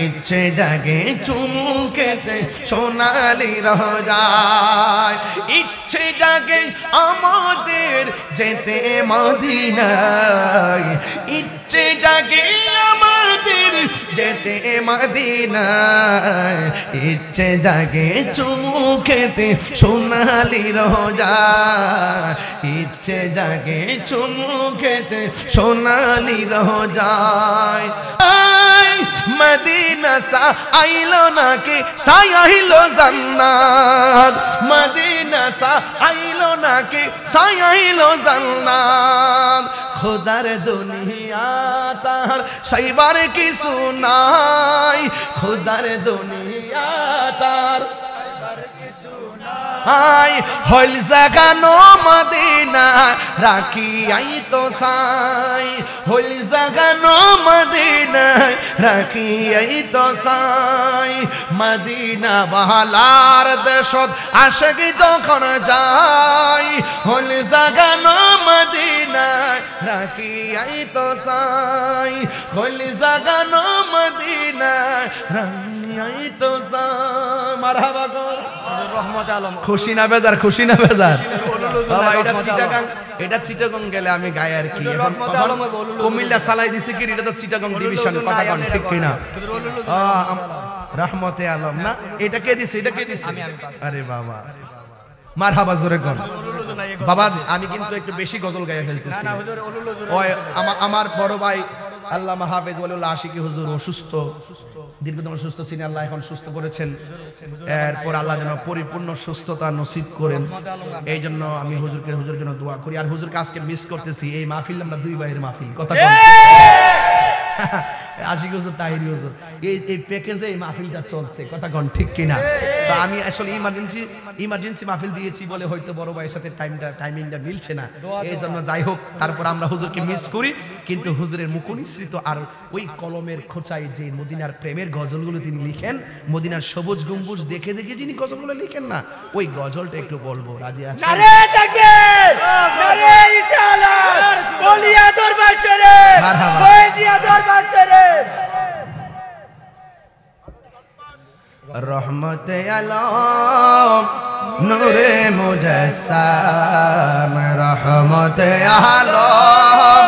[SPEAKER 1] ইচ্ছে জাগে চুমু খেতে সোনালি রোজায়। ইচ্ছে জাগে আমাদের যেতে মদিনায়, ইচ্ছে জাগে আমাদের যেতে মদিনায়। ইচ্ছে জাগে চুমু খেতে সোনালি রোজায়, ইচ্ছে জাগে চুমু খেতে সোনালি রোজায়। মদিনা সা আইলো নাকি সায়াইলো জান্নাত, মদিনা সা আইলো নাকি সায়াইলো জান্নাত। খোদার দুনিয়া তার সাইবার কিছু নাই, খোদার দুনিয়া তার আই হল জাগানো মদিনা রাখি আই তো সাই, হল জাগানো মদিনা রাখি আই তো সাই। মদিনা বাহালার দেশত আশিক যখন যাই, হল জাগানো মদিনা রাখি আই তো সাই, হল জাগানো মদিনা রাখি আই তো সাই। মারহাবা গো
[SPEAKER 3] রহমত আলম।
[SPEAKER 1] খুশি না বেজার, খুশি না বেজার? বাবা এটা চিটাগাং, এটা চিটাগাং গেলে আমি গায়ে আর কি। কুমিল্লা চালাই দিছে কি, এটা তো চিটাগাং ডিভিশন। কথা কোন ঠিক কিনা? রহমতে আলম না, এটা কে দিছে, এটা কে দিছে? আরে বাবা মারহাবা জোরে কর বাবা। আমি কিন্তু একটু বেশি গজল গায়ে ফেলতেছি। ওই আমার বড় ভাই আল্লামা হাফেজ ওয়ালিউল্লাহ আশিকি হুজুর অসুস্থ, দীর্ঘদিন সুস্থ ছিলেন, আল্লাহ এখন সুস্থ করেছেন। এরপর আল্লাহ যেন পরিপূর্ণ সুস্থতা নসিব করেন, এই জন্য আমি হুজুরের জন্য দোয়া করি। আর হুজুরকে আজকে মিস করতেছি। এই মাহফিল আমরা দুই ভাইয়ের মাহফিল। কথা আশিক হুজুর, তাহিরি হুজুর, এই প্যাকেজে এই মাহফিলটা চলছে, কথা কোন ঠিক কিনা? তো আমি আসলে ইমার্জেন্সি মাহফিল দিয়েছি বলে হয়তো বড় ভাইয়ের সাথে টাইমিংটা মিলছে না, এই জন্য যাই হোক তারপর আমরা হুজুরকে মিস করি, কিন্তু হুজুরের মুখনিসৃত আর ওই কলমের খোঁচায় যে মদিনার প্রেমের গজলগুলো তিনি লিখেন, মদিনার সবুজ গম্বুজ দেখে দেখে যিনি গজলগুলো লিখেন না, ওই গজলটা একটু বলবো, রাজি আছেন?
[SPEAKER 3] নারে তাকবীর, নারে রিসালাত, বলিয়া দরবার শরীফ,
[SPEAKER 1] মারহাবা।
[SPEAKER 3] ফয়েজিয়া দরবার শরীফ।
[SPEAKER 1] রহমতে আলম নূরে মুজাসসাম, রহমতে আলম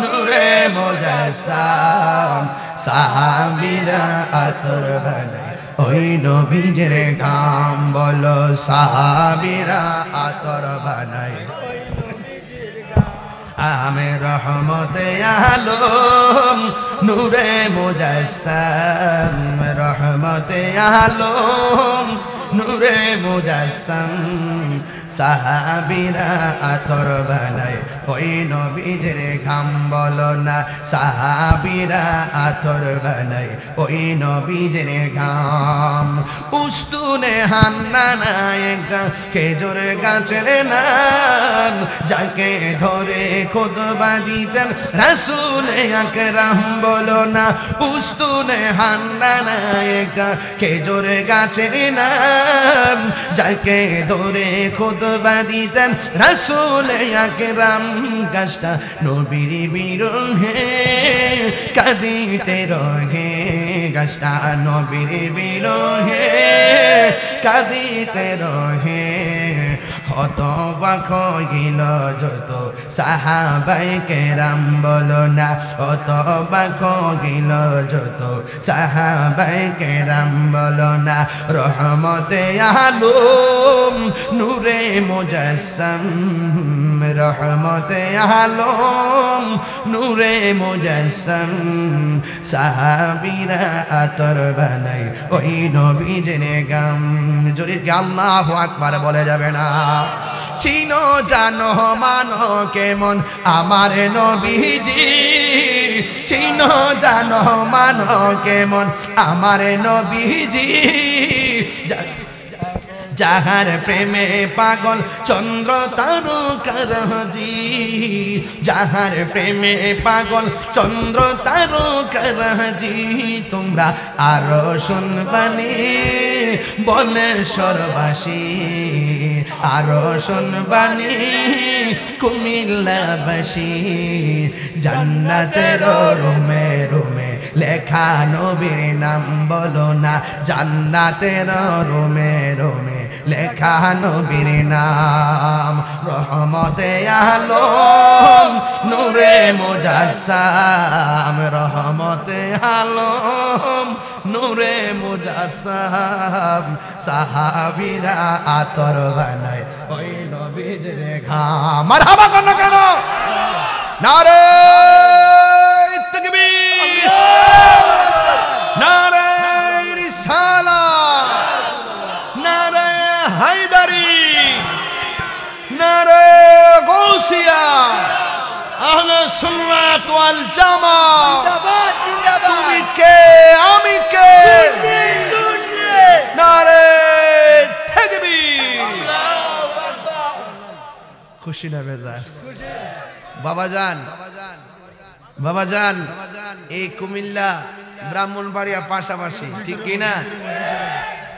[SPEAKER 1] নূরে মুজাসসাম, সাহাবীরা আতর বানায় ওই নবীর ঘাম, বলো সাহাবীরা আতর বানায় আমি রহমতে আলম নূরে মুজাসসাম, রহমতে আলম নূরে মুজাসসাম, সাহাবীরা আতর বানায় ওই নবীর ঘাম, বলো না সাহাবীরা আতর বানায় ওই নবীর ঘাম। উস্তুনে হান্নানা এক খেজুর গাছের নাম, যাকে ধরে খুতবা দিতেন রাসূল আকরাম, বলো না উস্তুনে হান্নানা এক খেজুর গাছের নাম, যাকে ধরে খুতবা দিতেন রাসূল আকরাম। গাছটা নবীর বিরহে কাঁদিতে রহে, গাছটা নবীর বিরহে কাঁদিতে রহে, হতবাক হইল যত সাহাবাই কেরাম, বলো না হতবাক হইল যত সাহাবাই কেরাম, বলো না রহমতে আলম নূরে মুজাসসাম, রহমতে আলম নূরে মুজাসসাম, সাহাবীরা আতর বানায় ওই নবীর গাম। জোরে কি আল্লাহু আকবার বলে যাবে না? চিনো জানো মানো কেমন আমার নবীজি, চিনো জানো মানো কেমন আমার নবীজি, যাহার প্রেমে পাগল চন্দ্র তারকারাজি, যাহার প্রেমে পাগল চন্দ্র তারকারাজি, তোমরা আরো শুনবানি বলেশ্বরবাসী, আরো শুনবানি কুমিল্লাবাসী, জান্নাতের রুমে রুমে লেখা নবীর নাম, বলো না জান্নাতের রুমে রুমে লেখা নবীর নাম। রহমতে আলম নূরে মুজাসসাম, রহমতে আলম নূরে মুজাসসাম, সাহাবীরা আতর বানায় ওই নবীর ঘাম। মারহাবা কেন কেন? নারে তাকবীর, নারে রিসালাত, নারে হায়দারি, নারে গৌসিয়া, আহলে সুন্নাত ওয়াল জামাত।
[SPEAKER 3] জিন্দাবাদ, জিন্দাবাদ।
[SPEAKER 1] তুমি কে আমি কে? নারে তাকবীর। খুশি না বেজার? বাবাজান, বাবাজান, এই কুমিল্লা ব্রাহ্মণবাড়িয়া পাশাপাশি, ঠিক কিনা?